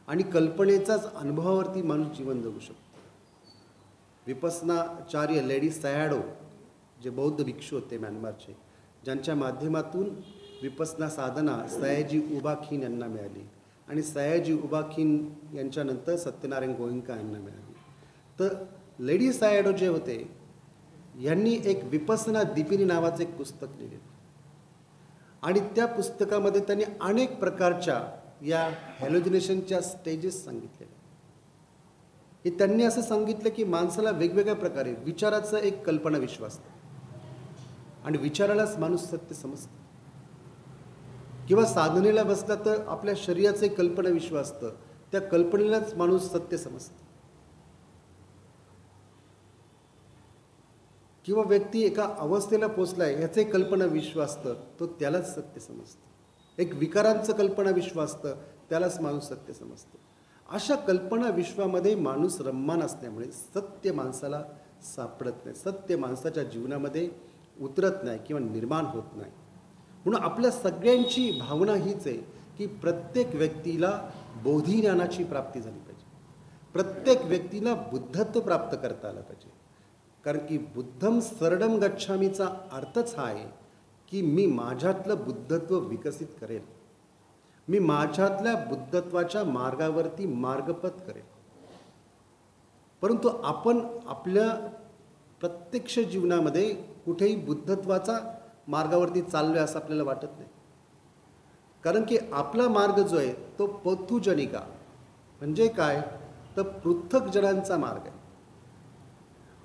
आणि कल्पनेचाच अनुभवावरती माणूस जीवन जगू शकतो. विपसनाचार्य लेडी सयाडो जे बौद्ध भिक्षू होते म्यानमारचे, ज्यांच्या माध्यमातून विपसना साधना सयाजी उबा खिन यांना मिळाली आणि सयाजी उबा खिन यांच्यानंतर सत्यनारायण गोयंका यांना मिळाली. तर लेडी सयाडो जे होते यांनी एक विपसना दीपिनी नावाचं एक पुस्तक लिहिलं आणि त्या पुस्तकामध्ये त्यांनी अनेक प्रकारच्या या हॅलोजिनेशनच्या स्टेजेस सांगितलेल्या. हे त्यांनी असं सांगितलं की माणसाला वेगवेगळ्या प्रकारे विचाराचा एक कल्पना विश्व असतो आणि विचारालाच माणूस सत्य समजतं. किंवा साधनेला बसला तर आपल्या शरीराचं एक कल्पना विश्व असतं, त्या कल्पनेलाच माणूस सत्य समजतं. किंवा व्यक्ती एका अवस्थेला पोचलाय ह्याचं एक कल्पना विश्व असतं, तो त्यालाच सत्य समजतं. एक विकारांचं कल्पना विश्व असतं, त्यालाच माणूस सत्य समजतो. अशा कल्पना विश्वामध्ये माणूस रममान असल्यामुळे सत्य माणसाला सापडत नाही, सत्य माणसाच्या जीवनामध्ये उतरत नाही किंवा निर्माण होत नाही. म्हणून आपल्या सगळ्यांची भावना हीच आहे की प्रत्येक व्यक्तीला बोधिज्ञानाची प्राप्ती झाली पाहिजे, प्रत्येक व्यक्तीला बुद्धत्व प्राप्त करता आलं पाहिजे. कारण की बुद्धम शरणम गच्छामीचा अर्थच हा आहे की मी माझ्यातलं बुद्धत्व विकसित करेल, मी माझ्यातल्या बुद्धत्वाच्या मार्गावरती मार्गपथ करेल. परंतु आपण आपल्या प्रत्यक्ष जीवनामध्ये कुठेही बुद्धत्वाचा मार्गावरती चाललो आहे असं आपल्याला वाटत नाही. कारण की आपला मार्ग जो आहे तो पथुजनिका म्हणजे काय तर पृथक जनांचा मार्ग आहे.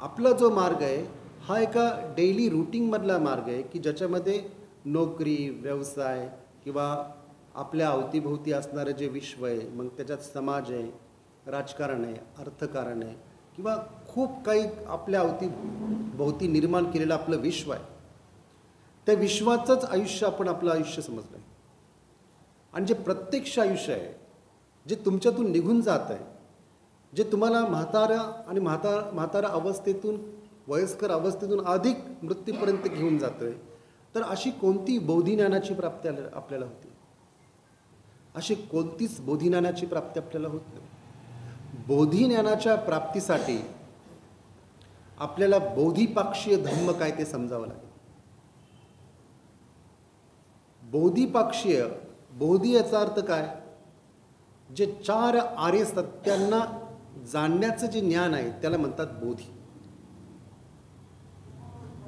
आपला जो मार्ग आहे हा एका डेली रूटीनमधला मार्ग आहे की ज्याच्यामध्ये नोकरी, व्यवसाय किंवा आपल्या अवतीभोवती असणारं जे विश्व आहे, मग त्याच्यात समाज आहे, राजकारण आहे, अर्थकारण आहे किंवा खूप काही आपल्या अवतीभोवती निर्माण केलेलं आपलं विश्व आहे. त्या विश्वाचंच आयुष्य आपण आपलं आयुष्य समजलं आहे. आणि जे प्रत्यक्ष आयुष्य आहे जे तुमच्यातून निघून जात आहे, जे तुम्हाला म्हातारा अवस्थेतून वयस्कर अवस्थेतून अधिक मृत्यूपर्यंत घेऊन जातोय, तर अशी कोणती बोधिज्ञानाची प्राप्ती आपल्याला होती? अशी कोणतीच बोधिज्ञानाची प्राप्ती आपल्याला होत नाही. बोधिज्ञानाच्या प्राप्तीसाठी आपल्याला बोधिपाक्षीय धम्म काय ते समजावं लागेल. बोधिपाक्षीय, बोधी याचा अर्थ काय? जे 4 आर्य सत्यांना जाणण्याचं जे ज्ञान आहे त्याला म्हणतात बोधी.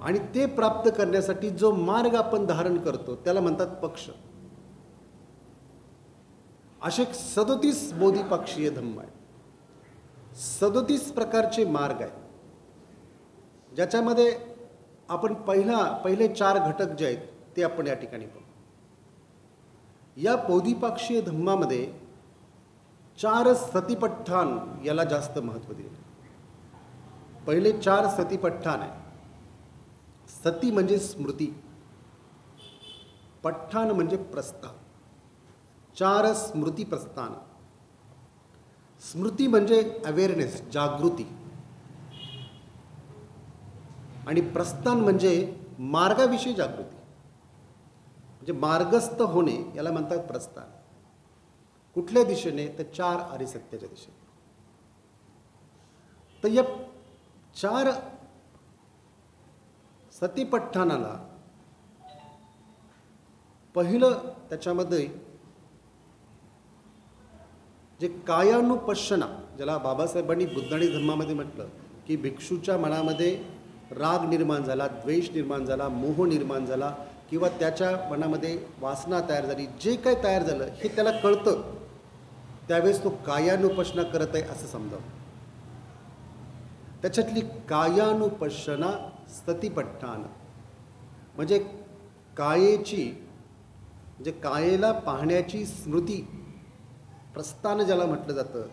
आणि ते प्राप्त करण्यासाठी जो मार्ग आपण धारण करतो त्याला म्हणतात पक्ष. असे 37 बोधिपाक्षीय धम्म आहेत, 37 प्रकारचे मार्ग आहेत, ज्याच्यामध्ये आपण पहिले 4 घटक जे आहेत ते आपण या ठिकाणी पाहू. या बोधिपाक्षीय धम्मामध्ये 4 सतिपट्ठान याला जास्त महत्त्व दिले. पहिले 4 सतिपट्ठान आहे. सती म्हणजे स्मृती, पठ्ठान म्हणजे प्रस्थान. 4 स्मृती प्रस्थान. स्मृती म्हणजे अवेअरनेस, जागृती, आणि प्रस्थान म्हणजे मार्गाविषयी जागृती, म्हणजे मार्गस्थ होणे याला म्हणतात प्रस्थान. कुठल्या दिशेने? तर 4 आर्य सत्याच्या दिशेने. तर या 4 सतीपठ्ठानाला पहिलं त्याच्यामध्ये जे कायानुपश्यना, ज्याला बाबासाहेबांनी बुद्धाणी धर्मामध्ये म्हटलं की भिक्षूच्या मनामध्ये राग निर्माण झाला, द्वेष निर्माण झाला, मोह निर्माण झाला किंवा त्याच्या मनामध्ये वासना तयार झाली, जे काय तयार झालं हे त्याला कळतं, त्यावेळेस तो कायानुपश्यना करत आहे असं समजावं. त्याच्यातली कायानुपश्यना सतिपट्टान म्हणजे कायेची, म्हणजे कायेला पाहण्याची स्मृती, प्रस्थान ज्याला म्हटलं जातं,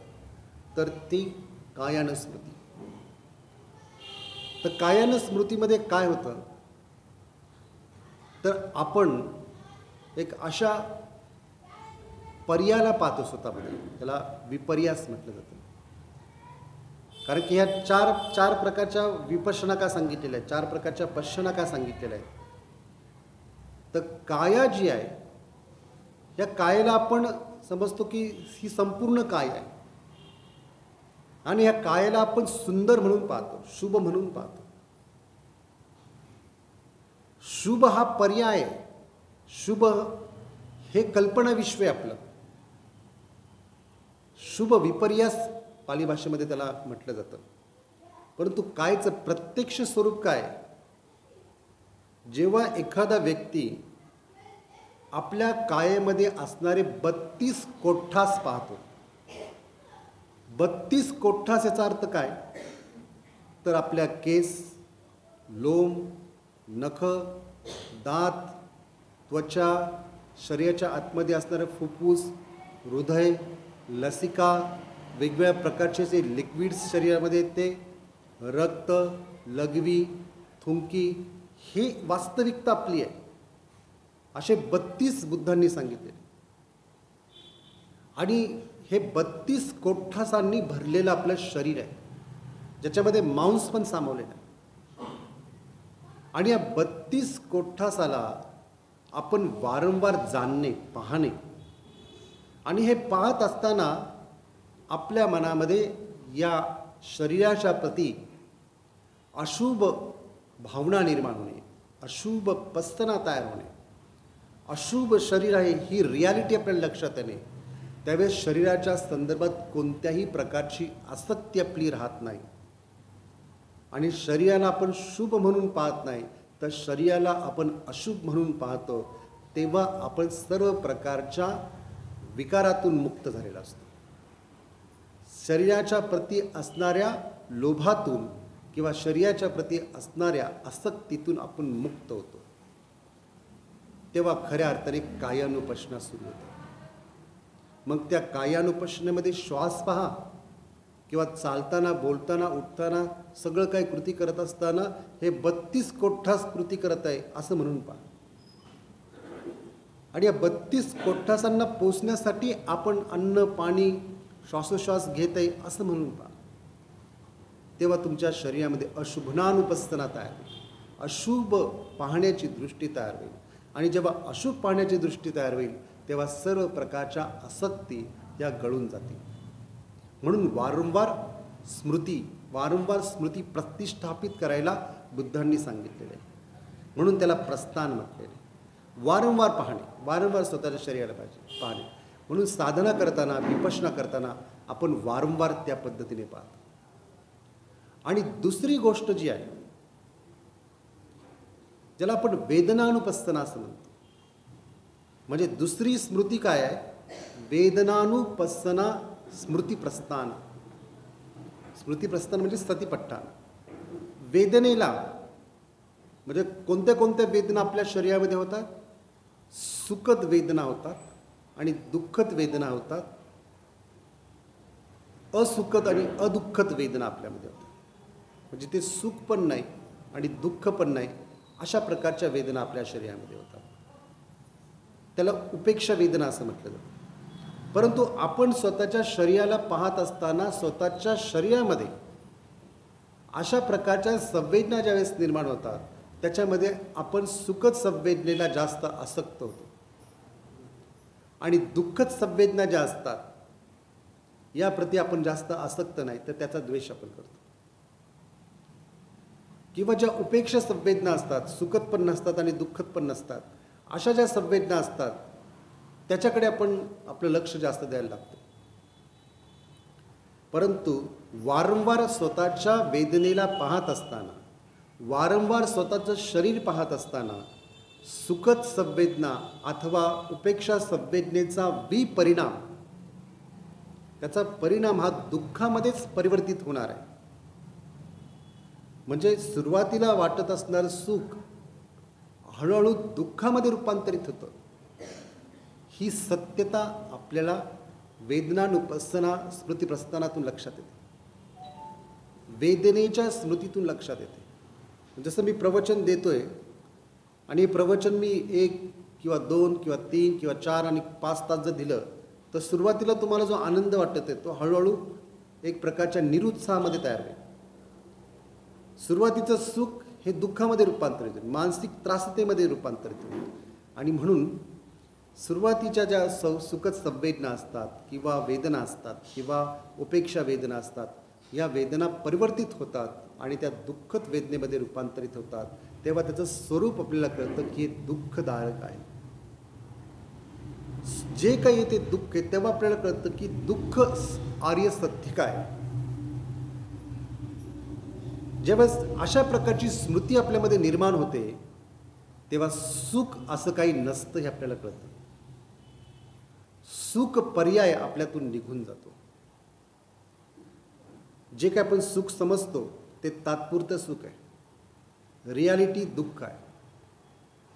तर ती कायानुस्मृती. तर कायानुस्मृतीमध्ये काय होतं, तर आपण एक अशा पर्यायाला पाहतो स्वतःमध्ये, त्याला विपर्यास म्हटलं जातं. कारण की ह्या चार प्रकारच्या विपश्यना का सांगितलेल्या आहेत, 4 प्रकारच्या पश्यना का सांगितलेल्या आहेत. तर काया जी आहे, या कायेला आपण समजतो की ही संपूर्ण काय आहे, आणि ह्या कायेला आपण सुंदर म्हणून पाहतो, शुभ म्हणून पाहतो. शुभ हा पर्याय आहे, शुभ हे कल्पना विश्व आहे आपलं. शुभ विपर्यास पाली भाषेमध्ये त्याला म्हटलं जातं. परंतु कायचं प्रत्यक्ष स्वरूप काय, जेव्हा एखादा व्यक्ती आपल्या कायेमध्ये असणारे 32 कोठास पाहतो. 32 कोठास याचा अर्थ काय, तर आपल्या केस, लोम, नख, दात, त्वचा, शरीराच्या आतमध्ये असणारे फुफ्फुस, हृदय, लसिका, वेगवेगळ्या प्रकारचे जे लिक्विड्स शरीरामध्ये येते, रक्त, लघवी, थुंकी, ही वास्तविकता आपली आहे. असे 32 बुद्धांनी सांगितले. आणि हे 32 कोठासांनी भरलेलं आपलं शरीर आहे, ज्याच्यामध्ये मांस पण सामावलेलं आहे. आणि या 32 कोठासाला आपण वारंवार जाणणे, पाहणे, आणि हे पाहत असताना आपल्या मनामध्ये या शरीराच्या प्रती अशुभ भावना निर्माण होणे, अशुभ पसना तयार होणे, अशुभ शरीर आहे ही रियालिटी आपल्याला लक्षात येणे. त्यावेळेस शरीराच्या संदर्भात कोणत्याही प्रकारची आसक्ती आपली राहत नाही. आणि शरीराला आपण शुभ म्हणून पाहत नाही, तर शरीराला आपण अशुभ म्हणून पाहतो. तेव्हा आपण सर्व प्रकारच्या विकारातून मुक्त झालेला असतो. शरीराच्या प्रती असणाऱ्या लोभातून किंवा शरीराच्या प्रती असणाऱ्या आसक्तीतून आपण मुक्त होतो. तेव्हा खऱ्या अर्थाने कायानुपश्यना सुरू होते. मग त्या कायानुपश्यनेमध्ये श्वास पहा, किंवा चालताना, बोलताना, उठताना, सगळं काही कृती करत असताना हे 32 कोठास कृती करत आहे असं म्हणून पहा. आणि या 32 कोठासांना पोचण्यासाठी आपण अन्न, पाणी, श्वासोश्वास घेत आहे असं म्हणून पहा. तेव्हा तुमच्या शरीरामध्ये अशुभनानुपस्तना तयार होईल, अशुभ पाहण्याची दृष्टी तयार होईल. आणि जेव्हा अशुभ पाहण्याची दृष्टी तयार होईल, तेव्हा सर्व प्रकारच्या आसक्ती या गळून जातील. म्हणून वारंवार स्मृती प्रतिष्ठापित करायला बुद्धांनी सांगितलेले आहे. म्हणून त्याला प्रस्थान म्हटलेले. वारंवार पाहणे, वारंवार स्वतःच्या शरीराला पाहणे. म्हणून साधना करताना, विपश्यना करताना आपण वारंवार त्या पद्धतीने पाहतो. आणि दुसरी गोष्ट जी आहे, ज्याला आपण वेदनानुपस्तना असं म्हणतो, म्हणजे दुसरी स्मृती काय आहे, वेदनानुपस्तना स्मृतिप्रस्थान. स्मृतिप्रस्थान म्हणजे सतिपट्टान. वेदनेला म्हणजे कोणत्या कोणत्या वेदना आपल्या शरीरामध्ये होतात, सुखद वेदना होतात आणि दुःखद वेदना होतात, असुखद आणि अदुःखद वेदना आपल्यामध्ये होतात. म्हणजे ते सुख पण नाही आणि दुःख पण नाही, अशा प्रकारच्या वेदना आपल्या शरीरामध्ये होतात. त्याला उपेक्षा वेदना असं म्हटलं जातं. परंतु आपण स्वतःच्या शरीराला पाहत असताना स्वतःच्या शरीरामध्ये अशा प्रकारच्या संवेदना ज्यावेळेस निर्माण होतात, त्याच्यामध्ये आपण सुखद संवेदनेला जास्त आसक्त होतो आणि दुःखद संवेदना ज्या असतात याप्रती आपण जास्त आसक्त नाही, तर त्याचा द्वेष आपण करतो. किंवा ज्या उपेक्षा संवेदना असतात, सुखद पण नसतात आणि दुःखद पण नसतात, अशा ज्या संवेदना असतात त्याच्याकडे आपण आपलं लक्ष जास्त द्यायला लागतो. परंतु वारंवार स्वतःच्या वेदनेला पाहत असताना, वारंवार स्वतःचं शरीर पाहत असताना सुखद संवेदना अथवा उपेक्षा संवेदनेचा विपरिणाम, त्याचा परिणाम हा दुःखामध्येच परिवर्तित होणार आहे. म्हणजे सुरुवातीला वाटत असणारं सुख हळूहळू दुःखामध्ये रूपांतरित होतं. ही सत्यता आपल्याला वेदनानुपස්සना स्मृतिप्रस्थानातून लक्षात येते, वेदनेच्या स्मृतीतून लक्षात येते. जसं मी प्रवचन देतोय आणि हे प्रवचन मी 1 किंवा 2 किंवा 3 किंवा 4 आणि 5 तास जर दिलं तर सुरुवातीला तुम्हाला जो आनंद वाटत आहे तो हळूहळू एक प्रकारच्या निरुत्साहामध्ये तयार होईल. सुरुवातीचं सुख हे दुःखामध्ये रूपांतरित होईल, मानसिक त्रासतेमध्ये रूपांतरित होईल. आणि म्हणून सुरुवातीच्या ज्या सुखद संवेदना असतात किंवा वेदना असतात किंवा उपेक्षा वेदना असतात, या वेदना परिवर्तित होतात आणि त्या दुःखद वेदनेमध्ये रूपांतरित होतात. तेव्हा त्याचं स्वरूप आपल्याला कळतं की हे दुःखदायक आहे. जे काही ते दुःख आहे तेव्हा आपल्याला कळतं की दुःख आर्य सत्य काय. जेव्हा अशा प्रकारची स्मृती आपल्यामध्ये निर्माण होते तेव्हा सुख असं काही नसतं हे आपल्याला कळतं. सुख पर्याय आपल्यातून निघून जातो. जे काय आपण सुख समजतो ते तात्पुरतं सुख आहे, रियालिटी दुःख आहे.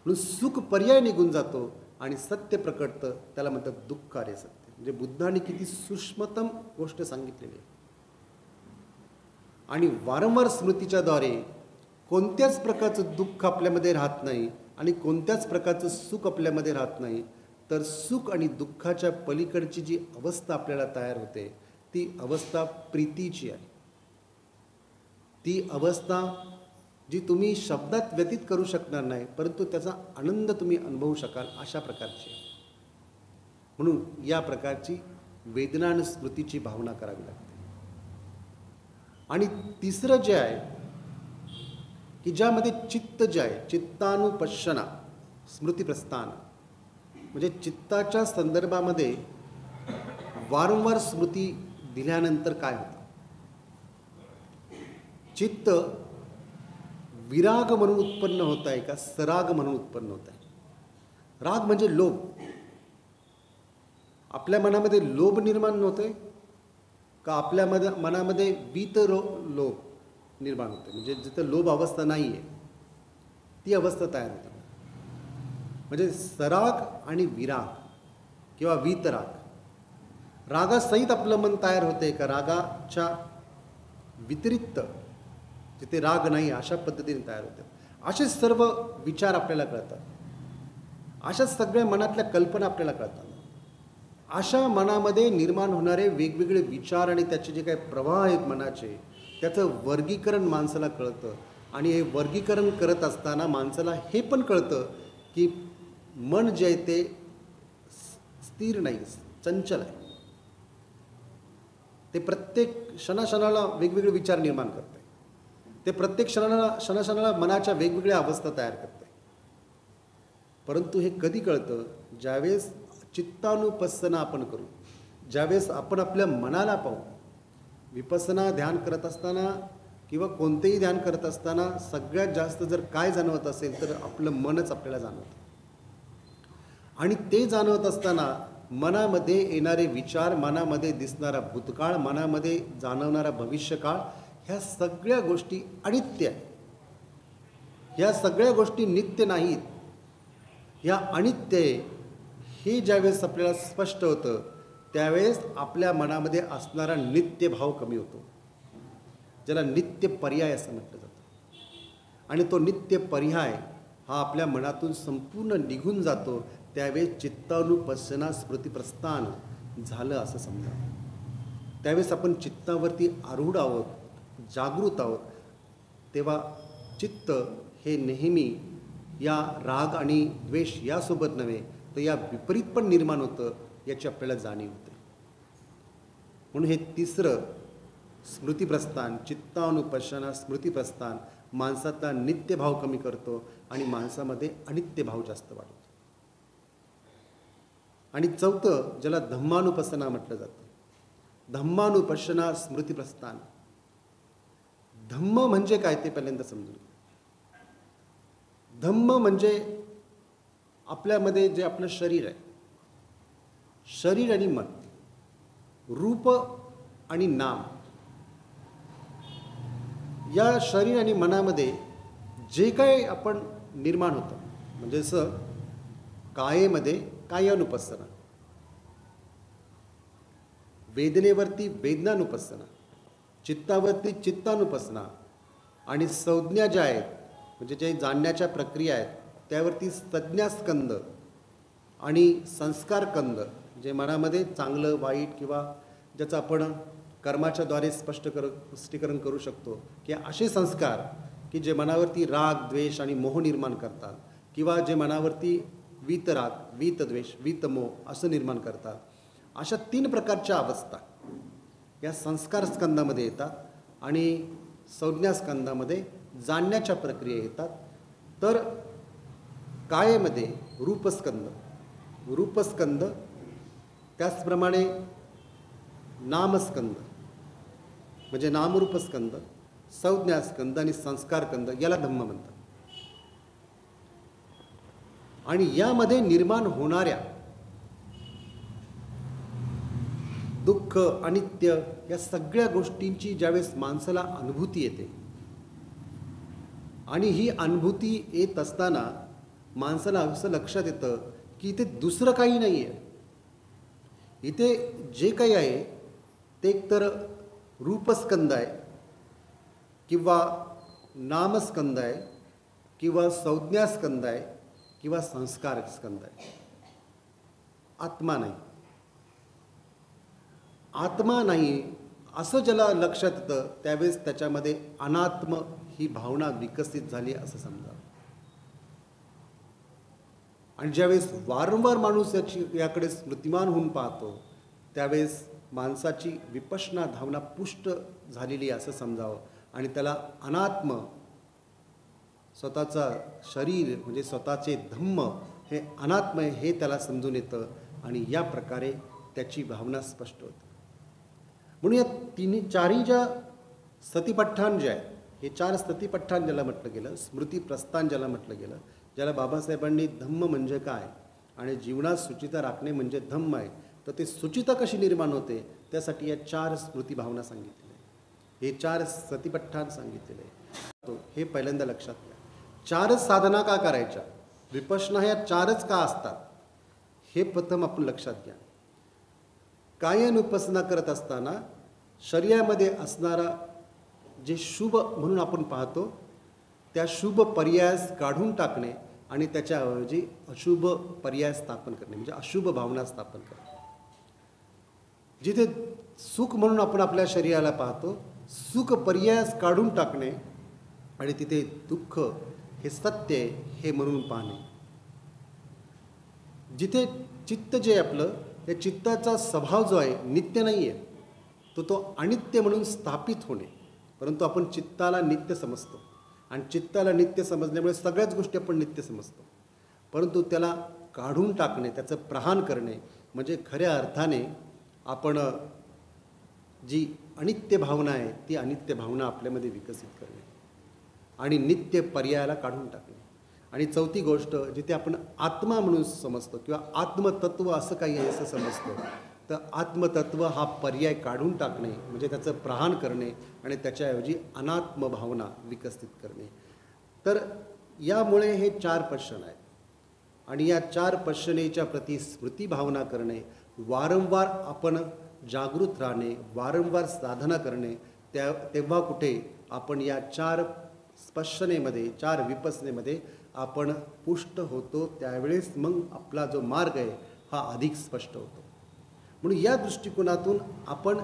म्हणून सुख पर्याय निघून जातो आणि सत्य प्रकटतं, त्याला म्हणतात दुःख आर्य सत्य. म्हणजे बुद्धाने किती सूक्ष्मतम गोष्ट सांगितलेली आहे. आणि वारंवार स्मृतीच्याद्वारे कोणत्याच प्रकारचं दुःख आपल्यामध्ये राहत नाही आणि कोणत्याच प्रकारचं सुख आपल्यामध्ये राहत नाही. तर सुख आणि दुःखाच्या पलीकडची जी अवस्था आपल्याला तयार होते ती अवस्था प्रीतीची आहे. ती अवस्था जी तुम्ही शब्दात व्यतीत करू शकणार नाही, परंतु त्याचा आनंद तुम्ही अनुभवू शकाल अशा प्रकारची. म्हणून या प्रकारची वेदना आणि स्मृतीची भावना करावी लागते. आणि तिसरं जे आहे की ज्यामध्ये चित्त जे आहे, चित्तानुपश्यना स्मृतिप्रस्थान, म्हणजे चित्ताच्या संदर्भामध्ये वारंवार स्मृती दिल्यानंतर काय होतं. चित्त विराग म्हणून उत्पन्न होत आहे का सराग म्हणून उत्पन्न होत आहे. राग म्हणजे लोभ. आपल्या मनामध्ये लोभ निर्माण होतोय का आपल्या मनामध्ये लोभ निर्माण होते. म्हणजे जिथं लोभ अवस्था नाही आहे ती अवस्था तयार होते. म्हणजे सराग आणि विराग किंवा वीतराग, रागासहित आपलं मन तयार होते का रागाच्या व्यतिरिक्त जिथे राग नाही अशा पद्धतीने तयार होते. असे सर्व विचार आपल्याला कळतात, अशा सगळ्या मनातल्या कल्पना आपल्याला कळतात. अशा मनामध्ये निर्माण होणारे वेगवेगळे विचार आणि त्याचे जे काही प्रवाह आहेत मनाचे, त्याचं वर्गीकरण माणसाला कळतं. आणि हे वर्गीकरण करत असताना माणसाला हे पण कळतं की मन जे आहे ते स्थिर नाही, चंचल आहे. ते प्रत्येक क्षणाक्षणाला वेगवेगळे विचार निर्माण करते. ते प्रत्येक क्षणाक्षणाला मनाच्या वेगवेगळ्या अवस्था तयार करते. परंतु हे कधी कळतं, ज्यावेळेस चित्तानुपස්සना आपण करू, ज्यावेळेस आपण आपल्या मनाला पाहू. विपස්සना ध्यान करत असताना किंवा कोणतेही ध्यान करत असताना सगळ्यात जास्त जर काय जाणवत असेल तर आपलं मनच आपल्याला जाणवतं. आणि ते जाणवत असताना मनामध्ये येणारे विचार, मनामध्ये दिसणारा भूतकाळ, मनामध्ये जाणवणारा भविष्यकाळ, ह्या सगळ्या गोष्टी अनित्य आहेत. ह्या सगळ्या गोष्टी नित्य नाहीत. ह्या अनित्य आहे हे ज्यावेळेस आपल्याला स्पष्ट होतं त्यावेळेस आपल्या मनामध्ये असणारा नित्य भाव कमी होतो, ज्याला नित्य पर्याय असं म्हटलं जातं. आणि तो नित्य पर्याय हा आपल्या मनातून संपूर्ण निघून जातो. त्यावेळेस चित्तानुपස්සना स्मृतिप्रस्थान झालं असं समजा. त्यावेळेस आपण चित्तावरती आरूढ आहोत, जागृत आहोत. तेव्हा चित्त हे नेहमी या राग आणि द्वेष यासोबत नव्हे तर या विपरीत पण निर्माण होतं याची आपल्याला जाणीव होते. म्हणून हे तिसरं स्मृतिप्रस्थान, चित्तानुपश्यना स्मृतिप्रस्थान माणसाचा नित्य भाव कमी करतो आणि माणसामध्ये अनित्य भाव जास्त वाढतो. आणि चौथं ज्याला धम्मानुपස්සना म्हटलं जातं, धम्मानुपश्यना स्मृतिप्रस्थान. धम्म म्हणजे काय ते पहिल्यांदा समजून घ्या. धम्म म्हणजे आपल्यामध्ये जे आपलं शरीर आहे, शरीर आणि मन, रूप आणि नाम, या शरीर आणि मनामध्ये जे काही आपण निर्माण होतं, म्हणजे जसं कायेमध्ये कायानुपස්සना, वेदनेवरती वेदनानुपස්සना, चित्तावरती चित्तानुपස්සना, आणि संज्ञा ज्या आहेत म्हणजे जे जाणण्याच्या प्रक्रिया आहेत त्यावरती संज्ञास्कंद आणि संस्कारकंद, जे मनामध्ये चांगलं वाईट किंवा ज्याचं आपण कर्माच्याद्वारे स्पष्टीकरण करू शकतो की असे संस्कार की जे मनावरती राग द्वेष आणि मोह निर्माण करतात, किंवा जे मनावरती वीतराग वीतद्वेष वीतमोह असं निर्माण करतात. अशा 3 प्रकारच्या अवस्था या संस्कार स्कंदामध्ये येतात आणि संज्ञास्कंदामध्ये जाणण्याच्या प्रक्रिया येतात. तर कायेमध्ये रूपस्कंद, त्याचप्रमाणे नामस्कंद म्हणजे नामरूपस्कंद, संज्ञास्कंद आणि संस्कारकंद, याला धम्म म्हणतात. आणि यामध्ये निर्माण होणाऱ्या दुःख अनित्य या सगळ्या गोष्टींची ज्यावेळेस माणसाला अनुभूती येते, आणि ही अनुभूती येत असताना माणसाला असं लक्षात येतं की इथे दुसरं काही नाही आहे. इथे जे काही आहे ते एकतर रूपस्कंद आहे किंवा नामस्कंद आहे किंवा संज्ञास्कंद आहे किंवा संस्कार स्कंद आहे. आत्मा नाही. आत्मा नाही असं ज्याला लक्षात येतं त्यावेळेस त्याच्यामध्ये अनात्म ही भावना विकसित झाली असं समजा. आणि ज्यावेळेस वारंवार माणूस याकडे स्मृतिमान होऊन पाहतो त्यावेळेस माणसाची विपश्यना धावना पुष्ट झालेली असं समजावं, आणि त्याला अनात्म स्वतःचा शरीर म्हणजे स्वतःचे धम्म हे अनात्म आहे हे त्याला समजून येतं, आणि या प्रकारे त्याची भावना स्पष्ट होते. म्हणून या चारही ज्या सतीपठ्ठान जे आहेत, हे 4 सतीपठ्ठान ज्याला म्हटलं गेलं, स्मृतिप्रस्थान ज्याला म्हटलं गेलं, ज्याला बाबासाहेबांनी धम्म म्हणजे काय आणि जीवनात शुचिता राखणे म्हणजे धम्म आहे, तर ते शुचिता कशी निर्माण होते त्यासाठी या 4 स्मृतिभावना सांगितलेल्या आहे, हे 4 सतीपठ्ठान सांगितलेले आहे. हे पहिल्यांदा लक्षात घ्या. 4च साधना का करायच्या, विपश्यना ह्या 4च का असतात हे प्रथम आपण लक्षात घ्या. कायानुपස්සना करत असताना शरीरामध्ये असणारा जे शुभ म्हणून आपण पाहतो त्या शुभ पर्यायास काढून टाकणे आणि त्याच्याऐवजी अशुभ पर्याय स्थापन करणे म्हणजे अशुभ भावना स्थापन करणे. जिथे सुख म्हणून आपण आपल्या शरीराला पाहतो सुख पर्यायास काढून टाकणे आणि तिथे दुःख हे सत्य आहे हे म्हणून पाहणे. जिथे चित्त जे आपलं त्या चित्ताचा स्वभाव जो आहे नित्य नाही आहे तो अनित्य म्हणून स्थापित होणे, परंतु आपण चित्ताला नित्य समजतो आणि चित्ताला नित्य समजल्यामुळे सगळ्याच गोष्टी आपण नित्य समजतो, परंतु त्याला काढून टाकणे त्याचं प्रहान करणे म्हणजे खऱ्या अर्थाने आपण जी अनित्य भावना आहे ती अनित्य भावना आपल्यामध्ये विकसित करणे आणि नित्य पर्यायाला काढून टाकणे. आणि चौथी गोष्ट जिथे आपण आत्मा म्हणून समजतो किंवा आत्मतत्व असं काही आहे असं समजतो, तर आत्मतत्व हा पर्याय काढून टाकणे म्हणजे त्याचं प्रहान करणे आणि त्याच्याऐवजी अनात्म भावना विकसित करणे. तर यामुळे हे 4 पश्चन आहेत आणि या 4 पश्चनेच्या प्रती स्मृती भावना करणे, वारंवार आपण जागृत राहणे, वारंवार साधना करणे, तेव्हा कुठे आपण या 4 स्पश्यनेमध्ये 4 विपसनेमध्ये आपण पुष्ट होतो, त्यावेळेस मग आपला जो मार्ग आहे हा अधिक स्पष्ट होतो. म्हणून या दृष्टिकोनातून आपण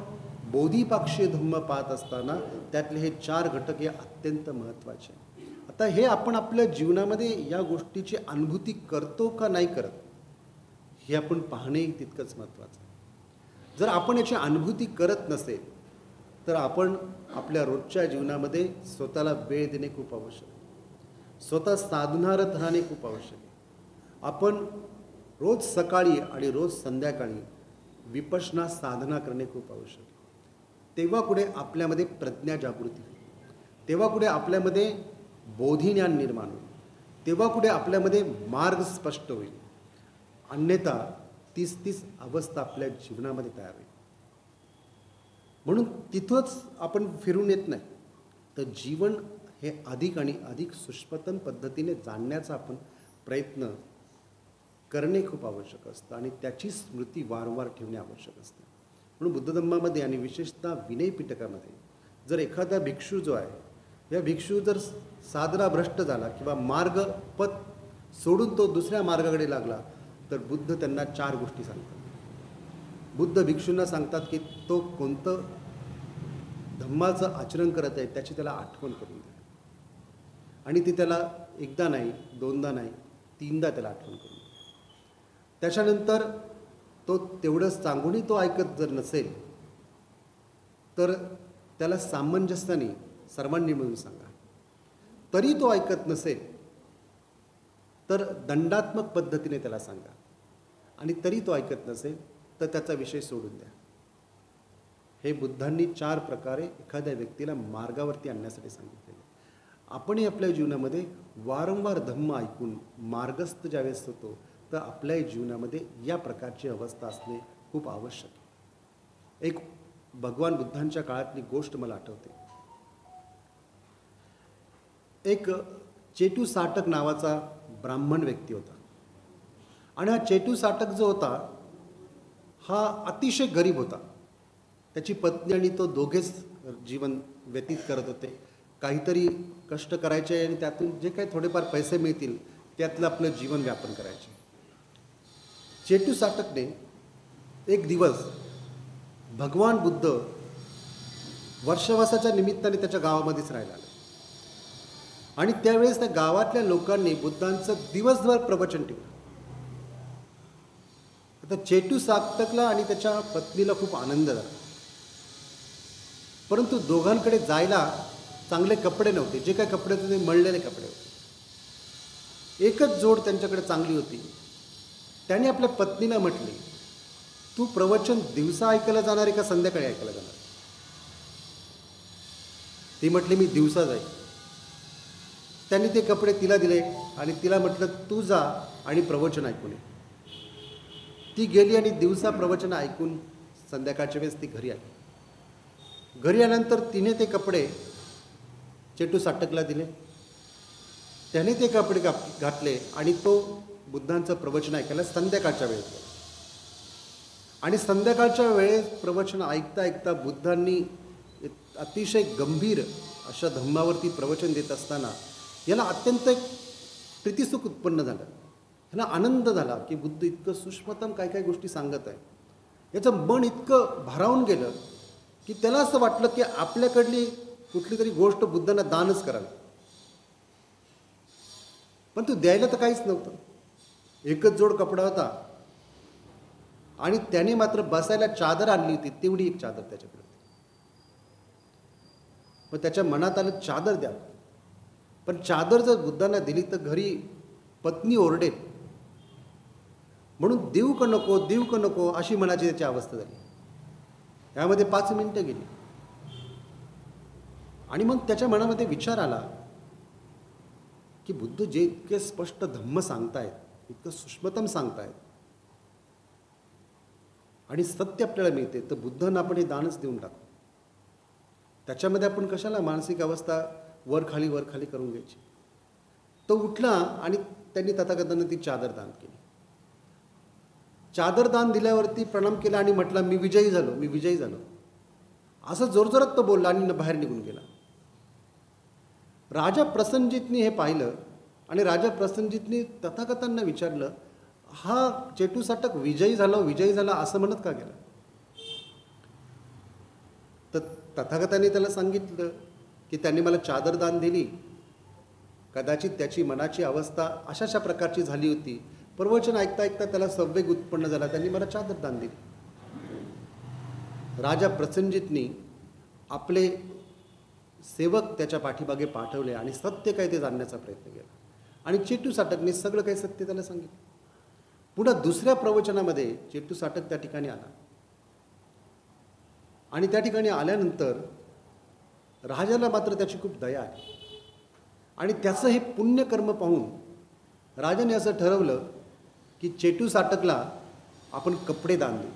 बोधिपाक्षीय धम्म पाहत असताना त्यातले हे 4 घटक हे अत्यंत महत्त्वाचे. आता हे आपण आपल्या जीवनामध्ये या गोष्टीची अनुभूती करतो का नाही करत हे आपण पाहणे तितकंच महत्त्वाचं. जर आपण याची अनुभूती करत नसेल तर आपण आपल्या रोजच्या जीवनामध्ये स्वतःला वेळ देणे खूप आवश्यक आहे, स्वतः साधनारत राहणे खूप आवश्यक आहे. आपण रोज सकाळी आणि रोज संध्याकाळी विपश्यना साधना करणे खूप आवश्यक आहे. तेव्हा कुठे आपल्यामध्ये प्रज्ञा जागृती होईल, तेव्हा कुठे आपल्यामध्ये बोधिज्ञान निर्माण होईल, तेव्हा कुठे आपल्यामध्ये मार्ग स्पष्ट होईल. अन्यथा तीच अवस्था आपल्या जीवनामध्ये तयार होईल. म्हणून तिथंच आपण फिरून येत नाही, तर जीवन हे अधिक आणि अधिक सुष्पतन पद्धतीने जाणण्याचा आपण प्रयत्न करणे खूप आवश्यक असतं आणि त्याची स्मृती वारंवार ठेवणे आवश्यक असतं. म्हणून बुद्धधम्मामध्ये आणि विशेषतः विनय पिटकामध्ये जर एखादा भिक्षू जो आहे, या भिक्षू जर साधना भ्रष्ट झाला किंवा मार्ग पथ सोडून तो दुसऱ्या मार्गाकडे लागला, तर बुद्ध त्यांना 4 गोष्टी सांगतात. बुद्ध भिक्षूंना सांगतात की तो कोणतं धम्माचं आचरण करत आहे त्याची त्याला आठवण करून द्या, आणि ती त्याला एकदा नाही, दोनदा नाही, 3दा त्याला आठवण करून द्या. त्याच्यानंतर तो तेवढं सांगूनही तो ऐकत जर नसेल, तर त्याला सामंजस्याने सर्वांनी मिळून सांगा. तरी तो ऐकत नसेल तर दंडात्मक पद्धतीने त्याला सांगा, आणि तरी तो ऐकत नसेल तर त्याचा विषय सोडून द्या. हे बुद्धांनी 4 प्रकारे एखाद्या व्यक्तीला मार्गावरती आणण्यासाठी सांगितलेले. आपणही आपल्या जीवनामध्ये वारंवार धम्म ऐकून मार्गस्थ ज्यावेळेस होतो, तर आपल्या जीवनामध्ये या प्रकारची अवस्था असणे खूप आवश्यक आहे. एक भगवान बुद्धांच्या काळातली गोष्ट मला आठवते. एक चेटू साटक नावाचा ब्राह्मण व्यक्ती होता, आणि हा चेटू साटक जो होता हा अतिशय गरीब होता. त्याची पत्नी आणि तो दोघेच जीवन व्यतीत करत होते. काहीतरी कष्ट करायचे आणि त्यातून जे काही थोडेफार पैसे मिळतील त्यातलं आपलं जीवन व्यापन करायचे. चेटू साटकने एक दिवस भगवान बुद्ध वर्षवासाच्या निमित्ताने त्याच्या गावामध्येच राहायला आले, आणि त्यावेळेस त्या गावातल्या लोकांनी बुद्धांचं दिवसभर प्रवचन ठेवलं. आता चेटू साटकला आणि त्याच्या पत्नीला खूप आनंद झाला, परंतु दोघांकडे जायला चांगले कपडे नव्हते. जे काही कपडे होते ते मळलेले कपडे होते. एकच जोड त्यांच्याकडे चांगली होती. त्याने आपल्या पत्नीला म्हटले, तू प्रवचन दिवसा ऐकायला जाणार आहे का संध्याकाळी ऐकायला जाणार? ती म्हटली, मी दिवसा जाईल. त्यांनी ते कपडे तिला दिले आणि तिला म्हटलं, तू जा आणि प्रवचन ऐकून ये. ती गेली आणि दिवसा प्रवचन ऐकून संध्याकाळच्या वेळेस ती घरी आली. घरी आल्यानंतर तिने ते कपडे चेटू साटकला दिले. त्याने ते कपडे घातले आणि तो बुद्धांचं प्रवचन ऐकायला संध्याकाळच्या वेळेस गेला. आणि संध्याकाळच्या वेळेस प्रवचन ऐकता ऐकता बुद्धांनी अतिशय गंभीर अशा धम्मावरती प्रवचन देत असताना याला अत्यंत एक प्रीतिसुख उत्पन्न झालं. ह्याला आनंद झाला की बुद्ध इतकं सूक्ष्मतम काय काय गोष्टी सांगत आहे. याचं मन इतकं भारावून गेलं की त्याला असं वाटलं की आपल्याकडली कुठली तरी गोष्ट बुद्धांना दानच करावी. पण तो द्यायला तर काहीच नव्हतं. एकच जोड कपडा होता आणि त्याने मात्र बसायला चादर आणली होती, तेवढी एक चादर त्याच्याकडे होती. मग त्याच्या मनात आलं चादर द्या, पण चादर जर बुद्धांना दिली तर घरी पत्नी ओरडेल, म्हणून देऊ का नको देऊ का नको अशी मनाची त्याची अवस्था झाली. यामध्ये 5 मिनिटं गेली आणि मग त्याच्या मनामध्ये विचार आला की बुद्ध जे इतके स्पष्ट धम्म सांगतायत, इतकं सूक्ष्मतम सांगतायत आणि सत्य आपल्याला मिळते, तर बुद्धांना आपण हे दानच देऊन टाकू. त्याच्यामध्ये आपण कशाला मानसिक अवस्था वर खाली करून घ्यायची. तो उठला आणि त्यांनी तथागतांना ती चादर दान केली. चादर दान दिल्यावरती प्रणाम केला आणि म्हटला, मी विजयी झालो असं जोरजोरात तो बोलला आणि बाहेर निघून गेला. राजा प्रसन्नजितनी हे पाहिलं आणि राजा प्रसन्नजितनी तथागतांना विचारलं, हा चेटू साटक विजयी झाला असं म्हणत का गेला? तर तथागतांनी त्याला सांगितलं की त्यांनी मला चादर दान दिली, कदाचित त्याची मनाची अवस्था अशाशा प्रकारची झाली होती, प्रवचन ऐकता ऐकता त्याला संवेग उत्पन्न झाला, त्यांनी मला चादर दान दिली. राजा प्रसन्नजितनी आपले सेवक त्याच्या पाठीमागे पाठवले आणि सत्य काय ते जाणण्याचा प्रयत्न केला आणि चेटू साटकने सगळं काही सत्य त्याला सांगितलं. पुन्हा दुसऱ्या प्रवचनामध्ये चेटू साटक त्या ठिकाणी आला आणि त्या ठिकाणी आल्यानंतर राजाला मात्र त्याची खूप दया आहे आणि त्याचं हे पुण्यकर्म पाहून राजाने असं ठरवलं की चेटू साटकला आपण कपडे दान देऊ.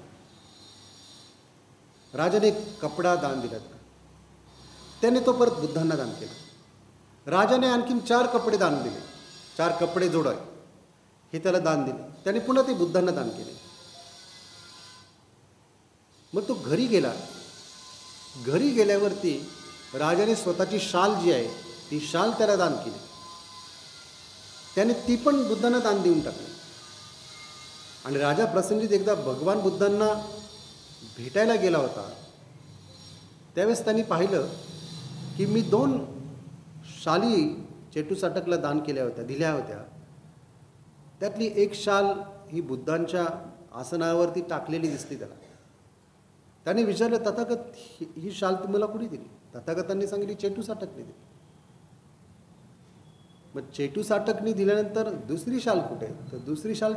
राजाने कपडा दान दिला. त्याने तो परत बुद्धांना दान केला. राजाने आणखीन 4 कपडे दान दिले. 4 कपडे जोडा हे त्याला दान दिले. त्याने पुन्हा ते बुद्धांना दान केले. मग तो घरी गेला. घरी गेल्यावरती राजाने स्वतःची शाल जी आहे ती शाल त्याला दान केली. त्याने ती पण बुद्धांना दान देऊन टाकली. आणि राजा प्रसंजित एकदा भगवान बुद्धांना भेटायला गेला होता. त्यावेळेस त्यांनी पाहिलं की मी 2 शाली चेटू साटकला दान केल्या होत्या, दिल्या होत्या. त्यातली एक शाल ही बुद्धांच्या आसनावरती टाकलेली दिसली त्याला. त्याने विचारलं, तथागत ही शाल तुम्हाला कुणी दिली? तथागतांनी सांगितली, चेटू साटकने दिली. मग चेटू साटकने दिल्यानंतर दुसरी शाल कुठे? तर दुसरी शाल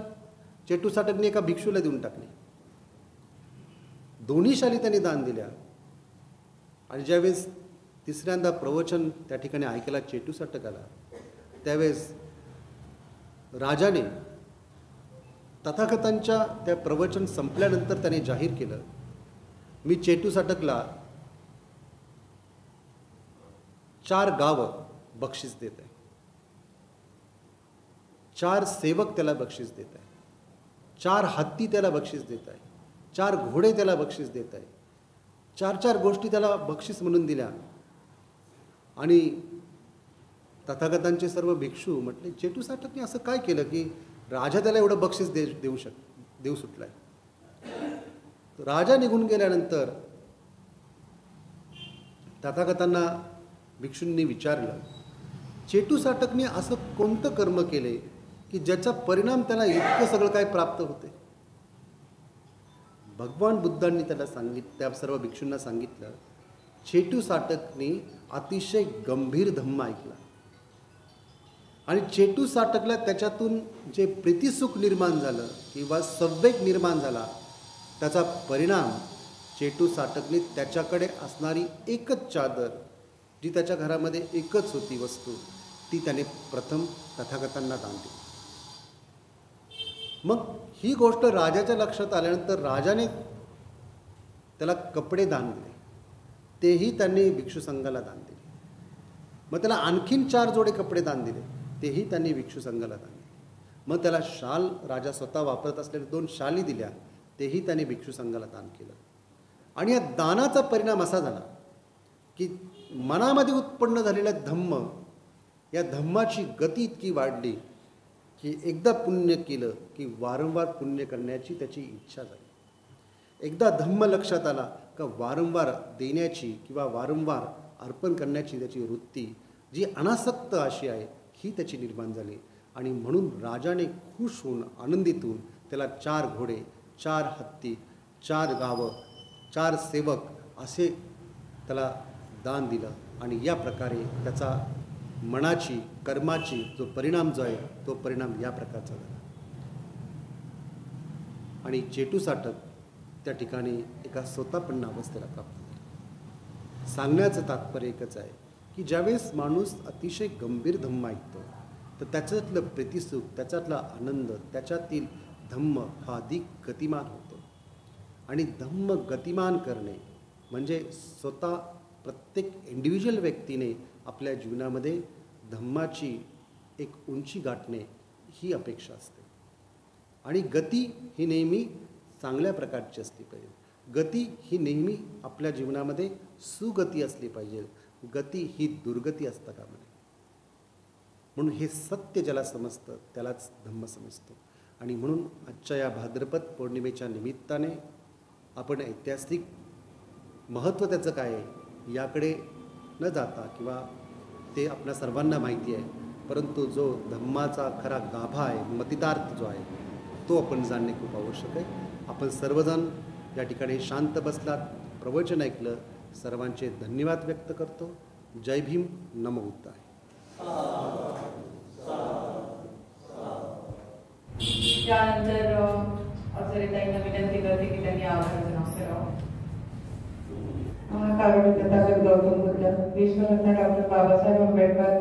चेटू साटकने एका भिक्षूला देऊन टाकली. दोन्ही शाली त्यांनी दान दिल्या. आणि ज्यावेळेस तिसऱ्यांदा प्रवचन त्या ठिकाणी ऐकायला चेटू साटक आला, त्यावेळेस राजाने तथागतांच्या त्या प्रवचन संपल्यानंतर त्याने जाहीर केलं, मी चेटू साटकला 4 गावं बक्षीस देत आहे. 4 सेवक त्याला बक्षीस देत आहे. 4 हत्ती त्याला बक्षीस देत आहे. 4 घोडे त्याला बक्षीस देत आहे. 4 गोष्टी त्याला बक्षीस म्हणून दिल्या. आणि तथागतांचे सर्व भिक्षू म्हटले, चेटू साटकने असं काय केलं की राजा त्याला एवढं बक्षीस देऊ सुटलाय? राजा निघून गेल्यानंतर तथागतांना भिक्षूंनी विचारलं, चेटू साटकने असं कोणतं कर्म केले की ज्याचा परिणाम त्याला इतकं सगळं काय प्राप्त होते? भगवान बुद्धांनी त्याला त्या सर्व भिक्षूंना सांगितलं, चेटू साटकने अतिशय गंभीर धम्म ऐकला आणि चेटू साटकला त्याच्यातून जे प्रीतिसुख निर्माण झालं किंवा संवेग निर्माण झाला, त्याचा परिणाम चेटू साटकने त्याच्याकडे असणारी एकच चादर, जी त्याच्या घरामध्ये एकच होती वस्तू, ती त्याने प्रथम तथागतांना दान दिली. मग ही गोष्ट राजाच्या लक्षात आल्यानंतर राजाने त्याला कपडे दान दिले. तेही त्यांनी भिक्षू संघाला दान दिले. मग त्याला आणखीन 4 जोडे कपडे दान दिले. तेही त्यांनी भिक्षू संघाला दान दिले. मग त्याला शाल, राजा स्वतः वापरत असलेल्या 2 शाली दिल्या. तेही त्यांनी भिक्षू संघाला दान केलं. आणि या दानाचा परिणाम असा झाला की मनामध्ये उत्पन्न झालेल्या धम्म, या धम्माची गती इतकी वाढली की एकदा पुण्य केलं की वारंवार पुण्य करण्याची त्याची इच्छा झाली. एकदा धम्म लक्षात आला का वारंवार देण्याची किंवा वारंवार अर्पण करण्याची त्याची वृत्ती, जी अनासक्त अशी आहे, ही त्याची निर्माण झाली. आणि म्हणून राजाने खुश होऊन, आनंदित होऊन त्याला 4 घोडे, 4 हत्ती, 4 गावं, 4 सेवक असे त्याला दान दिलं. आणि या प्रकारे त्याचा मनाची, कर्माची जो परिणाम जो आहे, तो परिणाम या प्रकारचा झाला. आणि चेटू साटक त्या ठिकाणी एका स्वतःपन्न अवस्थेला प्राप्त झाला. सांगण्याचं तात्पर्य एकच आहे की ज्यावेळेस माणूस अतिशय गंभीर धम्म ऐकतो, तर त्याच्यातलं प्रीतिसुख, त्याच्यातला आनंद, त्याच्यातील धम्म हा अधिक गतिमान होतो. आणि धम्म गतिमान करणे म्हणजे स्वतः प्रत्येक इंडिव्हिज्युअल व्यक्तीने आपल्या जीवनामध्ये धम्माची एक उंची गाठणे ही अपेक्षा असते. आणि गती ही नेहमी चांगल्या प्रकारची असली पाहिजे. गती ही नेहमी आपल्या जीवनामध्ये सुगती असली पाहिजे. गती ही दुर्गती असता कामा नये. म्हणून हे सत्य ज्याला समजतं त्यालाच धम्म समजतो. आणि म्हणून आजच्या या भाद्रपद पौर्णिमेच्या निमित्ताने आपण ऐतिहासिक महत्त्व त्याचं काय आहे याकडे न जाता, किंवा ते आपल्या सर्वांना माहिती आहे, परंतु जो धम्माचा खरा गाभा आहे, मतितार्थ जो आहे, तो आपण जाणणे खूप आवश्यक आहे. आपण सर्वजण या ठिकाणी शांत बसलात, प्रवचन ऐकलं, सर्वांचे धन्यवाद व्यक्त करतो. जय भीम, नमो बुद्धाय. त्यानंतर अक्षरेताईंना विनंती करते की त्यांनी आवाजाचं नाव करावं. कारुणी तथागत गौतम बुद्ध, विश्वरत्न डॉक्टर बाबासाहेब आंबेडकर,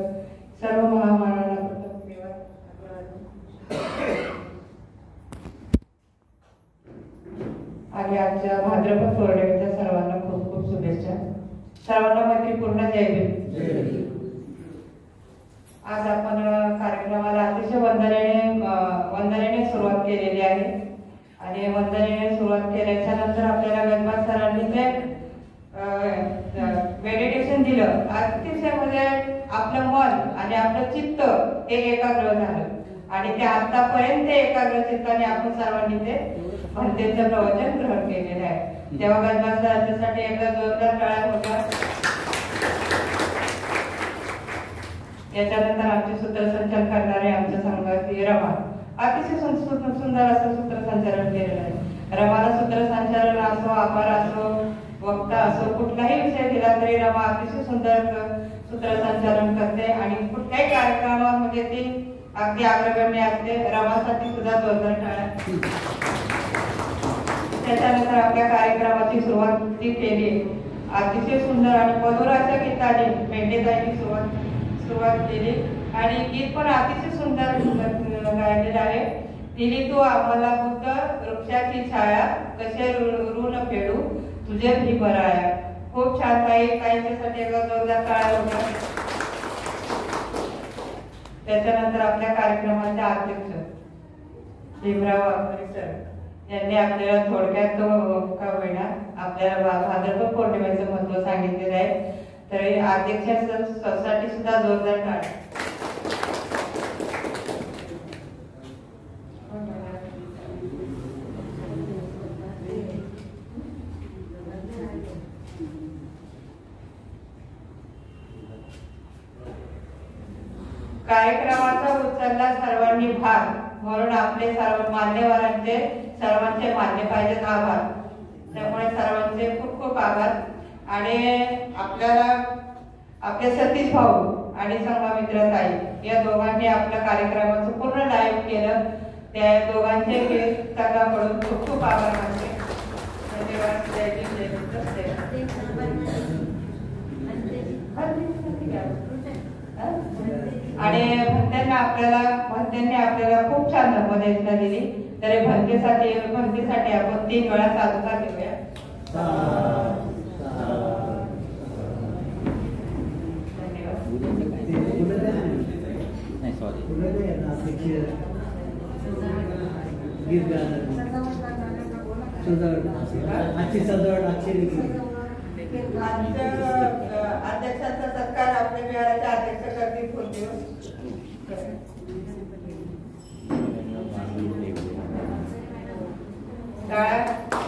सर्व महामानवांना प्रथम धन्यवाद. आणि आजच्या भाद्रपद पौर्णिमेच्या सर्वांना खूप खूप शुभेच्छा. सर्वांना मैत्रीपूर्ण जय भीम. आज आपण कार्यक्रमाला अतिशय वंदनेने सुरुवात केलेली आहे आणि वंदनेने सुरुवात केल्याच्या नंतर आपल्याला गजबाज सरांनी ते मेडिटेशन दिलं. अतिशय म्हणजे आपलं मन आणि आपलं चित्त हे एकाग्र झालं आणि ते आतापर्यंत एकाग्र चित्ताने आपण सर्वांनी ते भंतेचं प्रवचन ग्रहण केलेलं आहे. तेव्हा गजबाज सरांच्यासाठी एकदा जोरदार टाळ्या होत्या. याच्यानंतर आमचे सूत्रसंचालन करणारे आमच्या संघाची रमा, अतिशय सुंदर असं सूत्रसंचालन केलेलं आहे. रमाला सूत्रसंचालन असो, आभार असो, वक्ता असो, कुठलाही विषय दिला तरी रमा अतिशय सुंदर सूत्रसंचालन करते आणि कुठल्याही कार्यक्रमामध्ये ती अगदी अग्रगण्य असते. रमासाठी सुद्धा जोरदार टाळ्या. त्याच्यानंतर आपल्या कार्यक्रमाची सुरुवात ती केली अतिशय सुंदर आणि मधुर अशा गीताने मेंढेताईंनी सुरुवात केली आणि गीत पण अतिशय सुंदर गायलेलं आहे. दिली तू आम्हाला बुद्ध वृक्षाची छाया, कसे ऋण फेडू तुझे भी बराया. खूप छान ताई, ताईंच्यासाठी एकदा जोरदार टाळ्या होत्या. त्याच्यानंतर आपल्या कार्यक्रमाचे अध्यक्ष भीमराव वाघमारे सर यांनी आपल्याला थोडक्यात का होईना आपल्याला भाद्रपद पौर्णिमेचं महत्व सांगितलेलं आहे. तरी अध्यक्षासाठी सुद्धा जोरदार टाळ्या. कार्यक्रमाचा उचलला सर्वांनी भाग म्हणून आपले सर्व मान्यवरांचे सर्वांचे मान्य पाहिजेत आभार. त्यामुळे सर्वांचे खूप खूप आभार. आणि आपल्याला आपले सतीश भाऊ आणि संघमित्र ताई या दोघांनी आपल्या कार्यक्रमाचं पूर्ण लाईव्ह केलं. त्या दोघांचे सगळ्याकडून खूप खूप आभार मानते. धन्यवाद. जय भीम, जय आणि भंत्यांनी आपल्याला खूप छान नमोदिता दिली. तरी भंतेसाठी आपण 3 वेळा साधुता घेऊया. अध्यक्षांचा सत्कार आपल्या विहाराच्या अध्यक्ष करतील होते. टाळ्या.